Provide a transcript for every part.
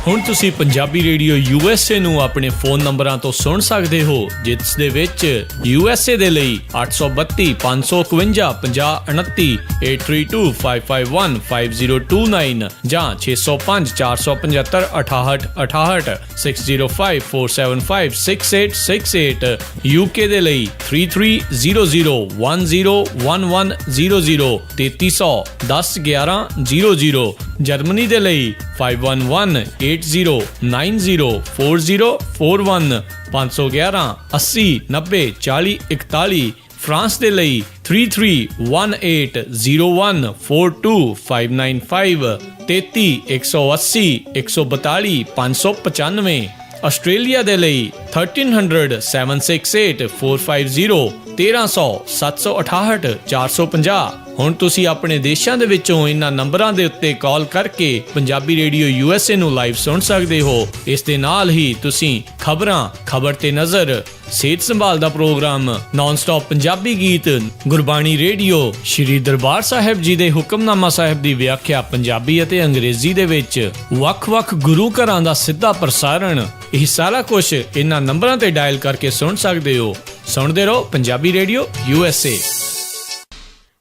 ਹੁਣ ਤੁਸੀਂ Punjabi radio USA ਨੂੰ ਆਪਣੇ ਫੋਨ ਨੰਬਰਾਂ ਤੋਂ ਸੁਣ ਸਕਦੇ ਹੋ, ਜਿਸ ਦੇ ਵਿੱਚ USA ਦੇ ਲਈ 832 551 5029, 8325515029 ਜਾਂ 605 475 6868, 6054756868, UK ਦੇ ਲਈ 3300101100, 3300 ਜਰਮਨੀ ਦੇ ਲਈ 51180904041511 80 90 40 41, ਫਰਾਂਸ ਦੇ ਲਈ 3318014255, 33 180 142 595, ਆਸਟ੍ਰੇਲੀਆ ਦੇ ਲਈ 1300 768 450, 1300 768 450। ਹੁਣ ਤੁਸੀਂ ਆਪਣੇ ਦੇਸ਼ਾਂ ਦੇ ਵਿੱਚੋਂ ਇਹਨਾਂ ਨੰਬਰਾਂ ਦੇ ਉੱਤੇ ਕਾਲ ਕਰਕੇ ਪੰਜਾਬੀ ਰੇਡੀਓ USA ਨੂੰ ਲਾਈਵ ਸੁਣ ਸਕਦੇ ਹੋ। ਇਸ ਦੇ ਨਾਲ ਹੀ ਤੁਸੀਂ ਖਬਰਾਂ, ਖਬਰ ਤੇ ਨਜ਼ਰ, ਸਿਹਤ ਸੰਭਾਲ ਦਾ ਪ੍ਰੋਗਰਾਮ, ਨਾਨ ਸਟਾਪ ਪੰਜਾਬੀ ਗੀਤ, ਗੁਰਬਾਣੀ ਰੇਡੀਓ, ਸ਼੍ਰੀ ਦਰਬਾਰ ਸਾਹਿਬ ਜੀ ਦੇ ਹੁਕਮਨਾਮਾ ਸਾਹਿਬ ਦੀ ਵਿਆਖਿਆ ਪੰਜਾਬੀ ਅਤੇ ਅੰਗਰੇਜ਼ੀ ਦੇ ਵਿੱਚ, ਵੱਖ-ਵੱਖ ਗੁਰੂ ਘਰਾਂ ਦਾ ਸਿੱਧਾ ਪ੍ਰਸਾਰਣ, ਇਹ ਸਾਰਾ ਕੁਝ ਇਹਨਾਂ ਨੰਬਰਾਂ ਤੇ ਡਾਇਲ ਕਰਕੇ ਸੁਣ ਸਕਦੇ ਹੋ। ਸੁਣਦੇ ਰਹੋ Punjabi radio USA।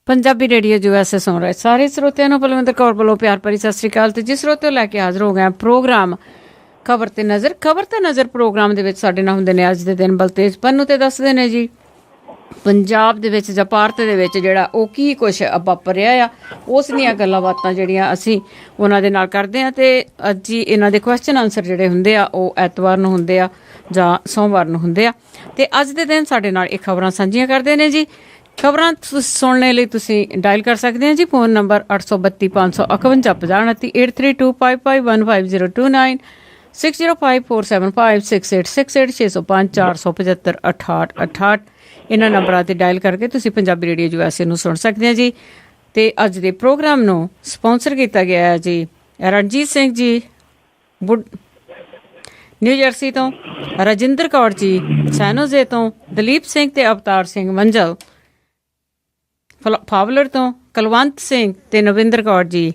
Punjabi radio USA ਸੁਣ ਰਹੇ ਸਾਰੇ ਸਰੋਤਿਆਂ ਨੂੰ ਬਲਵਿੰਦਰ ਕੌਰ ਵੱਲੋਂ ਪਿਆਰ ਭਰੀ ਸਤਿ ਸ਼੍ਰੀ ਅਕਾਲ। ਤੇ ਜਿਸ ਸਰੋਤੇ ਲੈ ਕੇ ਹਾਜ਼ਰ ਹੋ ਗਏ ਪ੍ਰੋਗਰਾਮ ਖਬਰ ਤੇ ਨਜ਼ਰ। ਖਬਰ ਤੇ ਨਜ਼ਰ ਪ੍ਰੋਗਰਾਮ ਦੇ ਵਿੱਚ ਸਾਡੇ ਨਾਲ ਹੁੰਦੇ ਨੇ ਅੱਜ ਦੇ ਦਿਨ ਬਲਤੇਜ ਪੰਨੂ ਤੇ ਦੱਸਦੇ ਨੇ ਜੀ ਪੰਜਾਬ ਦੇ ਵਿੱਚ ਜਾਂ ਭਾਰਤ ਦੇ ਵਿੱਚ ਜਿਹੜਾ ਉਹ ਕੀ ਕੁਛ ਵਾਪਰਿਆ ਆ, ਉਸ ਦੀਆਂ ਗੱਲਾਂ ਬਾਤਾਂ ਜਿਹੜੀਆਂ ਅਸੀਂ ਉਹਨਾਂ ਦੇ ਨਾਲ ਕਰਦੇ ਹਾਂ। ਤੇ ਅੱਜ ਹੀ ਇਹਨਾਂ ਦੇ ਕੁਐਸਚਨ ਆਨਸਰ ਜਿਹੜੇ ਹੁੰਦੇ ਆ ਉਹ ਐਤਵਾਰ ਨੂੰ ਹੁੰਦੇ ਆ ਜਾਂ ਸੋਮਵਾਰ ਨੂੰ ਹੁੰਦੇ ਆ। ਤੇ ਅੱਜ ਦੇ ਦਿਨ ਸਾਡੇ ਨਾਲ ਇਹ ਖਬਰਾਂ ਸਾਂਝੀਆਂ ਕਰਦੇ ਨੇ ਜੀ। ਖਬਰਾਂ ਸੁਣਨ ਲਈ ਤੁਸੀਂ ਡਾਇਲ ਕਰ ਸਕਦੇ ਹੋ ਜੀ ਫੋਨ ਨੰਬਰ 832 551 5029, 8325515029, 6054756868, 605 475 6868। ਇਹਨਾਂ ਨੰਬਰਾਂ 'ਤੇ ਡਾਇਲ ਕਰਕੇ ਤੁਸੀਂ ਪੰਜਾਬੀ ਰੇਡੀਓ USA ਨੂੰ ਸੁਣ ਸਕਦੇ ਹੋ ਜੀ। ਅਤੇ ਅੱਜ ਦੇ ਪ੍ਰੋਗਰਾਮ ਨੂੰ ਸਪੋਂਸਰ ਕੀਤਾ ਗਿਆ ਹੈ ਜੀ ਰਣਜੀਤ ਸਿੰਘ ਜੀ ਨਿਊ ਜਰਸੀ ਤੋਂ, ਰਜਿੰਦਰ ਕੌਰ ਜੀ ਸੈਨੋਜ਼ੇ ਤੋਂ, ਦਲੀਪ ਸਿੰਘ ਤੇ ਅਵਤਾਰ ਸਿੰਘ ਮੰਜਲ ਫਾਵਲਰ ਤੋਂ, ਕੁਲਵੰਤ ਸਿੰਘ ਤੇ ਨਵਿੰਦਰ ਕੌਰ ਜੀ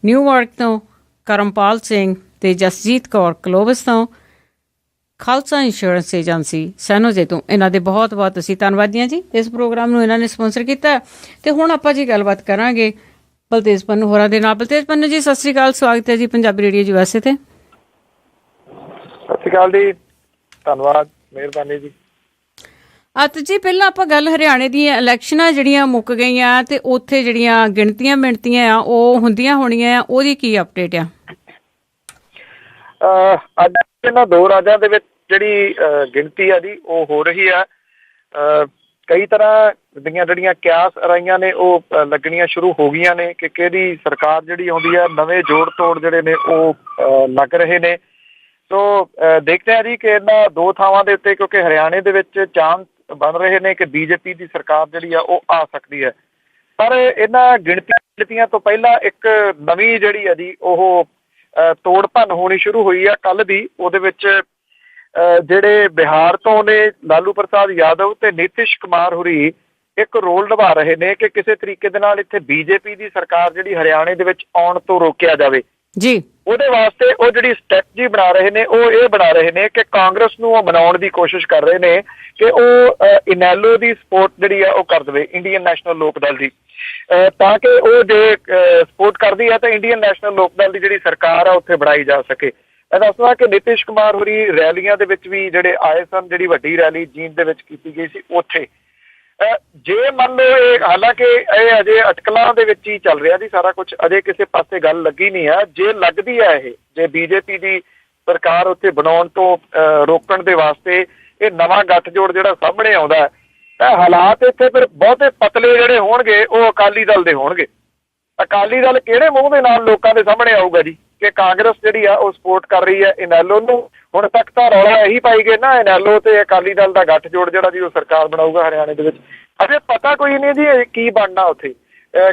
ਨਿਊਯਾਰਕ ਤੋਂ, ਕਰਮਪਾਲ ਸਿੰਘ ਤੇ ਜਸਜੀਤ ਕੌਰ ਕਲੋਵਸ ਤੋਂ, ਖਾਲਸਾ ਇੰਸ਼ੋਰੈਂਸ ਏਜੰਸੀ ਸੈਨੋਜ਼ੇ ਤੋਂ। ਇਹਨਾਂ ਦੇ ਬਹੁਤ ਬਹੁਤ ਅਸੀਂ ਧੰਨਵਾਦੀ ਹਾਂ ਜੀ। ਇਸ ਪ੍ਰੋਗਰਾਮ ਨੂੰ ਇਹਨਾਂ ਨੇ ਸਪੋਂਸਰ ਕੀਤਾ। ਤੇ ਹੁਣ ਆਪਾਂ ਜੀ ਗੱਲਬਾਤ ਕਰਾਂਗੇ ਬਲਤੇਜ ਪੰਨੂ ਹੋਰਾਂ ਦੇ ਨਾਲ। ਬਲਤੇਜ ਪੰਨੂ ਜੀ ਸਤਿ ਸ਼੍ਰੀ ਅਕਾਲ, ਸਵਾਗਤ ਹੈ ਜੀ ਪੰਜਾਬੀ ਰੇਡੀਓ USA ਤੇ। ਸਤਿ ਸ਼੍ਰੀ ਅਕਾਲ ਜੀ, ਧੰਨਵਾਦ, ਮਿਹਰਬਾਨੀ ਜੀ। ਅੱਤ ਜੀ ਪਹਿਲਾਂ ਆਪਾਂ ਗੱਲ ਹਰਿਆਣੇ ਦੀਆਂ ਇਲੈਕਸ਼ਨਾਂ ਜਿਹੜੀਆਂ ਮੁੱਕ ਗਈਆਂ ਤੇ ਉੱਥੇ ਜਿਹੜੀਆਂ ਗਿਣਤੀਆਂ ਮਿਣਤੀਆਂ ਆ ਉਹ ਹੁੰਦੀਆਂ ਹੋਣੀਆਂ ਆ, ਉਹਦੀ ਕੀ ਅਪਡੇਟ ਆ? ਅੱਜ ਇਹਨਾਂ ਦੋ ਰਾਜਾਂ ਦੇ ਵਿੱਚ ਜਿਹੜੀ ਗਿਣਤੀ ਆ ਜੀ ਉਹ ਹੋ ਰਹੀ ਆ। ਕਈ ਤਰ੍ਹਾਂ ਦੀਆਂ ਜਿਹੜੀਆਂ ਕਿਆਸ ਅਰਾਈਆਂ ਨੇ ਉਹ ਲੱਗਣੀਆਂ ਸ਼ੁਰੂ ਹੋ ਗਈਆਂ ਨੇ ਕਿ ਕਿਹੜੀ ਸਰਕਾਰ ਜਿਹੜੀ ਆਉਂਦੀ ਆ, ਨਵੇਂ ਜੋੜ ਤੋੜ ਜਿਹੜੇ ਨੇ ਉਹ ਲੱਗ ਰਹੇ ਨੇ। ਸੋ ਦੇਖਦੇ ਹਾਂ ਜੀ ਕਿ ਇਹਨਾਂ ਦੋ ਥਾਵਾਂ ਦੇ ਉੱਤੇ, ਕਿਉਂਕਿ ਹਰਿਆਣੇ ਦੇ ਵਿੱਚ ਚਾਂਸ ਬਣ ਰਹੇ ਨੇ ਕਿ BJP ਦੀ ਸਰਕਾਰ ਜਿਹੜੀ ਆ ਉਹ ਆ ਸਕਦੀ ਹੈ। ਪਰ ਇਹਨਾਂ ਗਿਣਤੀਆਂ ਤੋਂ ਪਹਿਲਾਂ ਇੱਕ ਨਵੀਂ ਜਿਹੜੀ ਆ ਜੀ ਉਹ ਤੋੜ ਭੰਨ ਹੋਣੀ ਸ਼ੁਰੂ ਹੋਈ ਆ ਕੱਲ੍ਹ ਦੀ। ਉਹਦੇ ਵਿੱਚ ਜਿਹੜੇ ਬਿਹਾਰ ਤੋਂ ਨੇ ਲਾਲੂ ਪ੍ਰਸਾਦ ਯਾਦਵ ਤੇ ਨਿਤਿਸ਼ ਕੁਮਾਰ ਹੋਰੀ ਇੱਕ ਰੋਲ ਨਿਭਾ ਰਹੇ ਨੇ ਕਿ ਕਿਸੇ ਤਰੀਕੇ ਦੇ ਨਾਲ ਇੱਥੇ BJP ਦੀ ਸਰਕਾਰ ਜਿਹੜੀ ਹਰਿਆਣੇ ਦੇ ਵਿੱਚ ਆਉਣ ਤੋਂ ਰੋਕਿਆ ਜਾਵੇ ਜੀ। ਉਹਦੇ ਵਾਸਤੇ ਉਹ ਜਿਹੜੀ ਸਟ੍ਰੈਟਜੀ ਬਣਾ ਰਹੇ ਨੇ ਉਹ ਇਹ ਬਣਾ ਰਹੇ ਨੇ ਕਿ ਕਾਂਗਰਸ ਨੂੰ ਉਹ ਮਨਾਉਣ ਦੀ ਕੋਸ਼ਿਸ਼ ਕਰ ਰਹੇ ਨੇ ਕਿ ਉਹ ਇਨੈਲੋ ਦੀ ਸਪੋਰਟ ਜਿਹੜੀ ਆ ਉਹ ਕਰ ਦੇਵੇ, ਇੰਡੀਅਨ ਨੈਸ਼ਨਲ ਲੋਕ ਦਲ ਦੀ, ਤਾਂ ਕਿ ਉਹ ਜੇ ਸਪੋਰਟ ਕਰਦੀ ਹੈ ਤਾਂ ਇੰਡੀਅਨ ਨੈਸ਼ਨਲ ਲੋਕ ਦਲ ਦੀ ਜਿਹੜੀ ਸਰਕਾਰ ਆ ਉੱਥੇ ਬਣਾਈ ਜਾ ਸਕੇ। ਮੈਂ ਦੱਸਦਾ ਕਿ ਨਿਤਿਸ਼ ਕੁਮਾਰ ਹੋਰੀ ਰੈਲੀਆਂ ਦੇ ਵਿੱਚ ਵੀ ਜਿਹੜੇ ਆਏ ਸਨ, ਜਿਹੜੀ ਵੱਡੀ ਰੈਲੀ ਜੀਂਦ ਦੇ ਵਿੱਚ ਕੀਤੀ ਗਈ ਸੀ ਉੱਥੇ। ਜੇ ਮੰਨ ਲਓ ਇਹ, ਹਾਲਾਂਕਿ ਇਹ ਅਜੇ ਅਟਕਲਾਂ ਦੇ ਵਿੱਚ ਹੀ ਚੱਲ ਰਿਹਾ ਜੀ ਸਾਰਾ ਕੁਛ, ਅਜੇ ਕਿਸੇ ਪਾਸੇ ਗੱਲ ਲੱਗੀ ਨਹੀਂ ਆ। ਜੇ ਲੱਗਦੀ ਹੈ ਇਹ, ਜੇ BJP ਦੀ ਸਰਕਾਰ ਉੱਥੇ ਬਣਾਉਣ ਤੋਂ ਰੋਕਣ ਦੇ ਵਾਸਤੇ ਇਹ ਨਵਾਂ ਗੱਠਜੋੜ ਜਿਹੜਾ ਸਾਹਮਣੇ ਆਉਂਦਾ ਤਾਂ ਹਾਲਾਤ ਇੱਥੇ ਫਿਰ ਬਹੁਤੇ ਪਤਲੇ ਜਿਹੜੇ ਹੋਣਗੇ ਉਹ ਅਕਾਲੀ ਦਲ ਦੇ ਹੋਣਗੇ। ਅਕਾਲੀ ਦਲ ਕਿਹੜੇ ਮੂੰਹ ਦੇ ਨਾਲ ਲੋਕਾਂ ਦੇ ਸਾਹਮਣੇ ਆਊਗਾ ਜੀ ਕਿ ਕਾਂਗਰਸ ਜਿਹੜੀ ਆ ਉਹ ਸਪੋਰਟ ਕਰ ਰਹੀ ਹੈ ਇਨੈਲੋ ਨੂੰ? ਹੁਣ ਤੱਕ ਤਾਂ ਰੌਲਾ ਇਹੀ ਪਾਈ ਗਏ ਨਾ, ਇਨੈਲੋ ਤੇ ਅਕਾਲੀ ਦਲ ਦਾ ਗੱਠਜੋੜ ਜਿਹੜਾ ਜੀ ਉਹ ਸਰਕਾਰ ਬਣਾਊਗਾ ਹਰਿਆਣੇ ਦੇ ਵਿੱਚ। ਅਜੇ ਪਤਾ ਕੋਈ ਨਹੀਂ ਜੀ ਕੀ ਬਣਨਾ ਉੱਥੇ,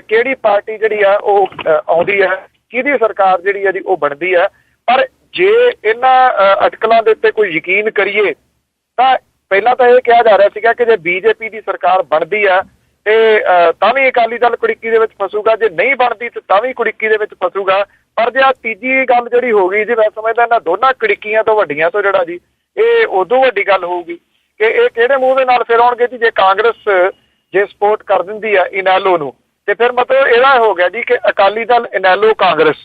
ਕਿਹੜੀ ਪਾਰਟੀ ਜਿਹੜੀ ਆ ਉਹ ਆਉਂਦੀ ਹੈ, ਕਿਹਦੀ ਸਰਕਾਰ ਜਿਹੜੀ ਆ ਜੀ ਉਹ ਬਣਦੀ ਹੈ। ਪਰ ਜੇ ਇਹਨਾਂ ਅਟਕਲਾਂ ਦੇ ਉੱਤੇ ਕੋਈ ਯਕੀਨ ਕਰੀਏ ਤਾਂ ਪਹਿਲਾਂ ਤਾਂ ਇਹ ਕਿਹਾ ਜਾ ਰਿਹਾ ਸੀਗਾ ਕਿ ਜੇ BJP ਦੀ ਸਰਕਾਰ ਬਣਦੀ ਆ ਤੇ ਤਾਂ ਵੀ ਅਕਾਲੀ ਦਲ ਕੁੜਿੱਕੀ ਦੇ ਵਿੱਚ ਫਸੂਗਾ, ਜੇ ਨਹੀਂ ਬਣਦੀ ਤਾਂ ਵੀ ਕੁੜਿੱਕੀ ਦੇ ਵਿੱਚ ਫਸੂਗਾ। ਪਰ ਜੇ ਆ ਤੀਜੀ ਗੱਲ ਜਿਹੜੀ ਹੋ ਗਈ ਜੀ, ਮੈਂ ਸਮਝਦਾ ਇਹਨਾਂ ਦੋਨਾਂ ਕੜਿੱਕੀਆਂ ਤੋਂ ਵੱਡੀਆਂ ਤੋਂ ਜਿਹੜਾ ਜੀ ਇਹ ਉਦੋਂ ਵੱਡੀ ਗੱਲ ਹੋਊਗੀ ਕਿ ਇਹ ਕਿਹੜੇ ਮੂੰਹ ਦੇ ਨਾਲ ਫਿਰ ਆਉਣਗੇ ਜੀ। ਜੇ ਕਾਂਗਰਸ ਜੇ ਸਪੋਰਟ ਕਰ ਦਿੰਦੀ ਆ ਇਨੈਲੋ ਨੂੰ, ਤੇ ਫਿਰ ਮਤਲਬ ਇਹਦਾ ਹੋ ਗਿਆ ਜੀ ਕਿ ਅਕਾਲੀ ਦਲ, ਇਨੈਲੋ, ਕਾਂਗਰਸ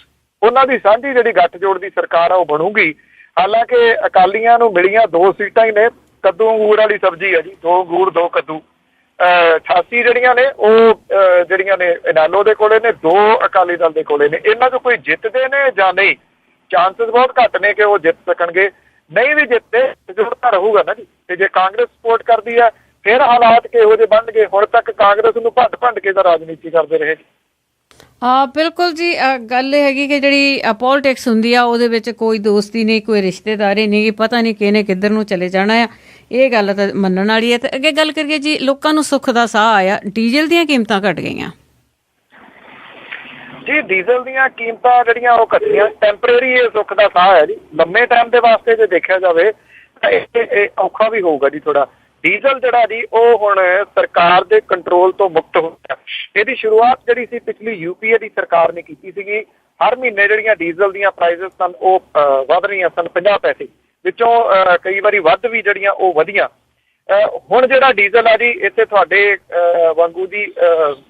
ਉਹਨਾਂ ਦੀ ਸਾਂਝੀ ਜਿਹੜੀ ਗੱਠਜੋੜ ਦੀ ਸਰਕਾਰ ਆ ਉਹ ਬਣੂਗੀ। ਹਾਲਾਂਕਿ ਅਕਾਲੀਆਂ ਨੂੰ ਮਿਲੀਆਂ 2 ਸੀਟਾਂ ਹੀ ਨੇ, ਕੱਦੂ ਅੰਗੂਰ ਵਾਲੀ ਸਬਜ਼ੀ ਆ ਜੀ, 2 ਅੰਗੂਰ 2 ਕੱਦੂ। 88 ਜਿਹੜੀਆਂ ਨੇ ਉਹ ਜਿਹੜੀਆਂ ਨੇ ਇਨੈਲੋ ਦੇ ਕੋਲੇ ਨੇ, 2 ਅਕਾਲੀ ਦਲ ਦੇ ਕੋਲੇ ਨੇ। ਇਹਨਾਂ 'ਚੋਂ ਕੋਈ ਜਿੱਤਦੇ ਨੇ ਜਾਂ ਨਹੀਂ, ਚਾਂਸਸ ਬਹੁਤ ਘੱਟ ਨੇ ਕਿ ਉਹ ਜਿੱਤ ਸਕਣਗੇ। ਨਹੀਂ ਵੀ ਜਿੱਤਦੇ ਜ਼ਰੂਰ ਤਾਂ ਰਹੂਗਾ ਨਾ ਜੀ। ਤੇ ਜੇ ਕਾਂਗਰਸ ਸਪੋਰਟ ਕਰਦੀ ਆ ਫਿਰ ਹਾਲਾਤ ਕਿਹੋ ਜਿਹੇ ਬਣਨਗੇ। ਹੁਣ ਤੱਕ ਕਾਂਗਰਸ ਨੂੰ ਭੰਡ ਕੇ ਤਾਂ ਰਾਜਨੀਤੀ ਕਰਦੇ ਰਹੇ। ਬਿਲਕੁਲ ਜੀ। ਗੱਲ ਇਹ ਹੈਗੀ ਕਿ ਜਿਹੜੀ ਪੋਲੀਟਿਕਸ ਹੁੰਦੀ ਆ ਉਹਦੇ ਵਿੱਚ ਕੋਈ ਦੋਸਤੀ ਨਹੀਂ, ਕੋਈ ਰਿਸ਼ਤੇਦਾਰੀ ਨਹੀਂ, ਪਤਾ ਨਹੀਂ ਕਿਹਨੇ ਕਿੱਧਰ ਨੂੰ ਚਲੇ ਜਾਣਾ ਆ। ਇਹ ਗੱਲ ਤਾਂ ਮੰਨਣ ਵਾਲੀ ਹੈ। ਤੇ ਅੱਗੇ ਗੱਲ ਕਰੀਏ ਜੀ, ਲੋਕਾਂ ਨੂੰ ਸੁੱਖ ਦਾ ਸਾਹ ਆਇਆ, ਡੀਜ਼ਲ ਦੀਆਂ ਕੀਮਤਾਂ ਘਟ ਗਈਆਂ ਜੀ। ਡੀਜ਼ਲ ਦੀਆਂ ਕੀਮਤਾਂ ਜਿਹੜੀਆਂ ਉਹ ਘਟੀਆਂ, ਟੈਂਪਰੇਰੀ ਇਹ ਸੁੱਖ ਦਾ ਸਾਹ ਹੈ ਜੀ। ਲੰਮੇ ਟਾਈਮ ਦੇ ਵਾਸਤੇ ਜੇ ਦੇਖਿਆ ਜਾਵੇ ਤਾਂ ਇਹ ਔਖਾ ਵੀ ਹੋਊਗਾ ਜੀ ਥੋੜਾ। ਡੀਜ਼ਲ ਜਿਹੜਾ ਜੀ ਉਹ ਹੁਣ ਸਰਕਾਰ ਦੇ ਕੰਟਰੋਲ ਤੋਂ ਮੁਕਤ ਹੋ ਗਿਆ। ਇਹਦੀ ਸ਼ੁਰੂਆਤ ਜਿਹੜੀ ਸੀ ਪਿਛਲੀ UPA ਦੀ ਸਰਕਾਰ ਨੇ ਕੀਤੀ ਸੀਗੀ। ਹਰ ਮਹੀਨੇ ਜਿਹੜੀਆਂ ਡੀਜ਼ਲ ਦੀਆਂ ਪ੍ਰਾਈਸਿਸ ਸਨ ਉਹ ਵੱਧ ਰਹੀਆਂ ਸਨ, 50 ਪੈਸੇ ਵਿੱਚੋਂ ਕਈ ਵਾਰੀ ਵੱਧ ਵੀ ਜਿਹੜੀਆਂ ਉਹ ਵਧੀਆਂ। ਹੁਣ ਜਿਹੜਾ ਡੀਜ਼ਲ ਆ ਜੀ ਇੱਥੇ ਤੁਹਾਡੇ ਵਾਂਗੂ ਦੀ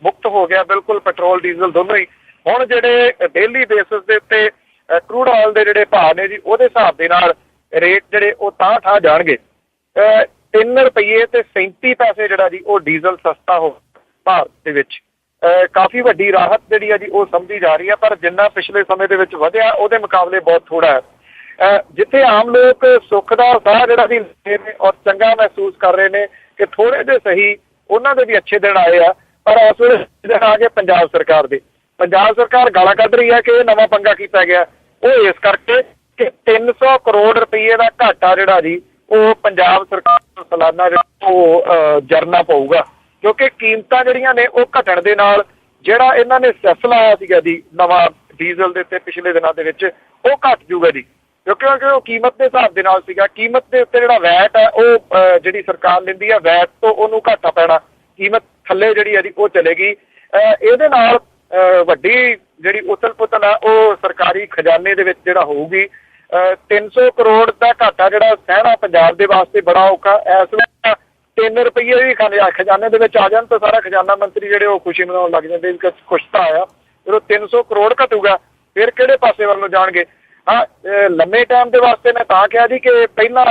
ਮੁਕਤ ਹੋ ਗਿਆ ਬਿਲਕੁਲ, ਪੈਟਰੋਲ ਡੀਜ਼ਲ ਦੋਨੋਂ ਹੀ। ਹੁਣ ਜਿਹੜੇ ਡੇਲੀ ਬੇਸਿਸ ਦੇ ਉੱਤੇ ਕਰੂਡ ਆਇਲ ਦੇ ਜਿਹੜੇ ਭਾਅ ਨੇ ਜੀ ਉਹਦੇ ਹਿਸਾਬ ਦੇ ਨਾਲ ਰੇਟ ਜਿਹੜੇ ਉਹ ਠਾਹ ਜਾਣਗੇ। 3 ਰੁਪਏ ਤੇ 37 ਪੈਸੇ ਜਿਹੜਾ ਜੀ ਉਹ ਡੀਜ਼ਲ ਸਸਤਾ ਹੋ ਭਾਰਤ ਦੇ ਵਿੱਚ। ਕਾਫੀ ਵੱਡੀ ਰਾਹਤ ਜਿਹੜੀ ਆ ਜੀ ਉਹ ਸਮਝੀ ਜਾ ਰਹੀ ਹੈ, ਪਰ ਜਿੰਨਾ ਪਿਛਲੇ ਸਮੇਂ ਦੇ ਵਿੱਚ ਵਧਿਆ ਉਹਦੇ ਮੁਕਾਬਲੇ ਬਹੁਤ ਥੋੜਾ ਹੈ। ਜਿੱਥੇ ਆਮ ਲੋਕ ਸੁੱਖ ਦਾ ਸਾਹ ਜਿਹੜਾ ਵੀ ਲੈ ਨੇ ਔਰ ਚੰਗਾ ਮਹਿਸੂਸ ਕਰ ਰਹੇ ਨੇ ਕਿ ਥੋੜੇ ਜਿਹੇ ਸਹੀ ਉਹਨਾਂ ਦੇ ਵੀ ਅੱਛੇ ਦਿਨ ਆਏ ਆ, ਪਰ ਇਸ ਵੇਲੇ ਦਿਨ ਆ ਗਏ ਪੰਜਾਬ ਸਰਕਾਰ ਦੇ। ਪੰਜਾਬ ਸਰਕਾਰ ਗਾਲਾਂ ਕੱਢ ਰਹੀ ਹੈ ਕਿ ਇਹ ਨਵਾਂ ਪੰਗਾ ਕੀ ਪੈ ਗਿਆ। ਉਹ ਇਸ ਕਰਕੇ ਕਿ 300 ਕਰੋੜ ਰੁਪਏ ਦਾ ਘਾਟਾ ਜਿਹੜਾ ਜੀ ਉਹ ਪੰਜਾਬ ਸਰਕਾਰ ਨੂੰ ਸਾਲਾਨਾ ਜਿਹੜਾ ਉਹ ਜਰਨਾ ਪਊਗਾ, ਕਿਉਂਕਿ ਕੀਮਤਾਂ ਜਿਹੜੀਆਂ ਨੇ ਉਹ ਘਟਣ ਦੇ ਨਾਲ ਜਿਹੜਾ ਇਹਨਾਂ ਨੇ ਸੈਸ ਲਾਇਆ ਸੀਗਾ ਜੀ ਨਵਾਂ ਡੀਜ਼ਲ ਦੇ ਉੱਤੇ ਪਿਛਲੇ ਦਿਨਾਂ ਦੇ ਵਿੱਚ ਉਹ ਘਟ ਜੂਗਾ ਜੀ, ਕਿਉਂਕਿ ਉਹ ਕੀਮਤ ਦੇ ਹਿਸਾਬ ਦੇ ਨਾਲ ਸੀਗਾ। ਕੀਮਤ ਦੇ ਉੱਤੇ ਜਿਹੜਾ ਵੈਟ ਹੈ ਉਹ ਜਿਹੜੀ ਸਰਕਾਰ ਲੈਂਦੀ ਹੈ, ਵੈਟ ਤੋਂ ਉਹਨੂੰ ਘਾਟਾ ਪੈਣਾ, ਕੀਮਤ ਥੱਲੇ ਜਿਹੜੀ ਹੈ ਜੀ ਉਹ ਚਲੇਗੀ। ਇਹਦੇ ਨਾਲ ਵੱਡੀ ਜਿਹੜੀ ਉਥਲ ਪੁਥਲ ਆ ਉਹ ਸਰਕਾਰੀ ਖਜ਼ਾਨੇ ਦੇ ਵਿੱਚ ਜਿਹੜਾ ਹੋਊਗੀ। 300 ਕਰੋੜ ਦਾ ਘਾਟਾ ਜਿਹੜਾ ਸਹਿਣਾ ਪੰਜਾਬ ਦੇ ਵਾਸਤੇ ਬੜਾ ਔਖਾ। ਇਸ ਵੇਲੇ 3 ਰੁਪਏ ਵੀ ਖਜ਼ਾਨੇ ਦੇ ਵਿੱਚ ਆ ਜਾਣ ਤਾਂ ਸਾਰਾ ਖਜ਼ਾਨਾ ਮੰਤਰੀ ਜਿਹੜੇ ਉਹ ਖੁਸ਼ੀ ਮਨਾਉਣ ਲੱਗ ਜਾਂਦੇ, ਕੁਛ ਤਾਂ ਆਇਆ। ਜਦੋਂ 300 ਕਰੋੜ ਘਟੂਗਾ ਫਿਰ ਕਿਹੜੇ ਪਾਸੇ ਵੱਲ ਨੂੰ ਜਾਣਗੇ। ਹਾਂ, ਲੰਮੇ ਟਾਈਮ ਦੇ ਵਾਸਤੇ ਮੈਂ ਤਾਂ ਕਿਹਾ ਜੀ ਕਿ ਪਹਿਲਾਂ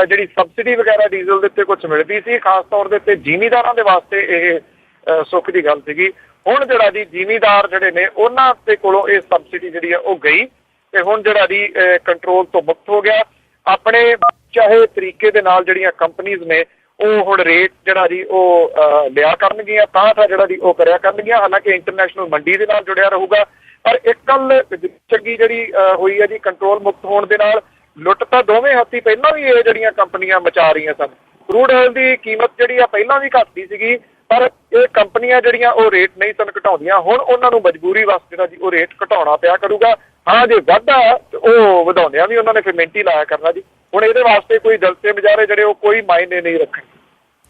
ਜਿਹੜੀ ਸਬਸਿਡੀ ਵਗੈਰਾ ਡੀਜ਼ਲ ਦੇ ਉੱਤੇ ਕੁਛ ਮਿਲਦੀ ਸੀ, ਖਾਸ ਤੌਰ ਦੇ ਉੱਤੇ ਜ਼ਿਮੀਂਦਾਰਾਂ ਦੇ ਵਾਸਤੇ ਇਹ ਸੁੱਖ ਦੀ ਗੱਲ ਸੀਗੀ। ਹੁਣ ਜਿਹੜਾ ਜੀ ਜ਼ਿਮੀਂਦਾਰ ਜਿਹੜੇ ਨੇ ਉਹਨਾਂ ਦੇ ਕੋਲੋਂ ਇਹ ਸਬਸਿਡੀ ਜਿਹੜੀ ਆ ਉਹ ਗਈ ਤੇ ਹੁਣ ਜਿਹੜਾ ਜੀ ਕੰਟਰੋਲ ਤੋਂ ਮੁਕਤ ਹੋ ਗਿਆ। ਆਪਣੇ ਚਾਹੇ ਤਰੀਕੇ ਦੇ ਨਾਲ ਜਿਹੜੀਆਂ ਕੰਪਨੀਜ਼ ਨੇ ਉਹ ਹੁਣ ਰੇਟ ਜਿਹੜਾ ਜੀ ਉਹ ਲਿਆ ਕਰਨਗੀਆਂ, ਤਾਂ ਜਿਹੜਾ ਜੀ ਉਹ ਕਰਿਆ ਕਰਨਗੀਆਂ। ਹਾਲਾਂਕਿ ਇੰਟਰਨੈਸ਼ਨਲ ਮੰਡੀ ਦੇ ਨਾਲ ਜੁੜਿਆ ਰਹੂਗਾ, ਪਰ ਇੱਕ ਗੱਲ ਚੰਗੀ ਜਿਹੜੀ ਹੋਈ ਹੈ ਜੀ ਕੰਟਰੋਲ ਮੁਕਤ ਹੋਣ ਦੇ ਨਾਲ, ਲੁੱਟ ਤਾਂ ਦੋਵੇਂ ਹੱਥੀ ਪਹਿਲਾਂ ਵੀ ਇਹ ਜਿਹੜੀਆਂ ਕੰਪਨੀਆਂ ਮਚਾ ਰਹੀਆਂ ਸਨ। ਕਰੂਡ ਆਇਲ ਦੀ ਕੀਮਤ ਜਿਹੜੀ ਆ ਪਹਿਲਾਂ ਵੀ ਘੱਟਦੀ ਸੀਗੀ, ਪਰ ਇਹ ਕੰਪਨੀਆਂ ਜਿਹੜੀਆਂ ਉਹ ਰੇਟ ਨਹੀਂ ਸਨ ਘਟਾਉਂਦੀਆਂ। ਹੁਣ ਉਹਨਾਂ ਨੂੰ ਮਜਬੂਰੀ ਵਾਸਤੇ ਜਿਹੜਾ ਜੀ ਉਹ ਰੇਟ ਘਟਾਉਣਾ ਪਿਆ ਕਰੂਗਾ। ਹਾਂ, ਜੇ ਵਾਧਾ ਉਹ ਵਧਾਉਂਦਿਆਂ ਵੀ ਉਹਨਾਂ ਨੇ ਫਿਰ ਮਿਹਨਤੀ ਲਾਇਆ ਕਰਨਾ ਜੀ। ਹੁਣ ਇਹਦੇ ਵਾਸਤੇ ਕੋਈ ਜਲਸੇ ਬਜ਼ਾਰੇ ਜਿਹੜੇ ਉਹ ਕੋਈ ਮਾਇਨੇ ਨਹੀਂ ਰੱਖਣ।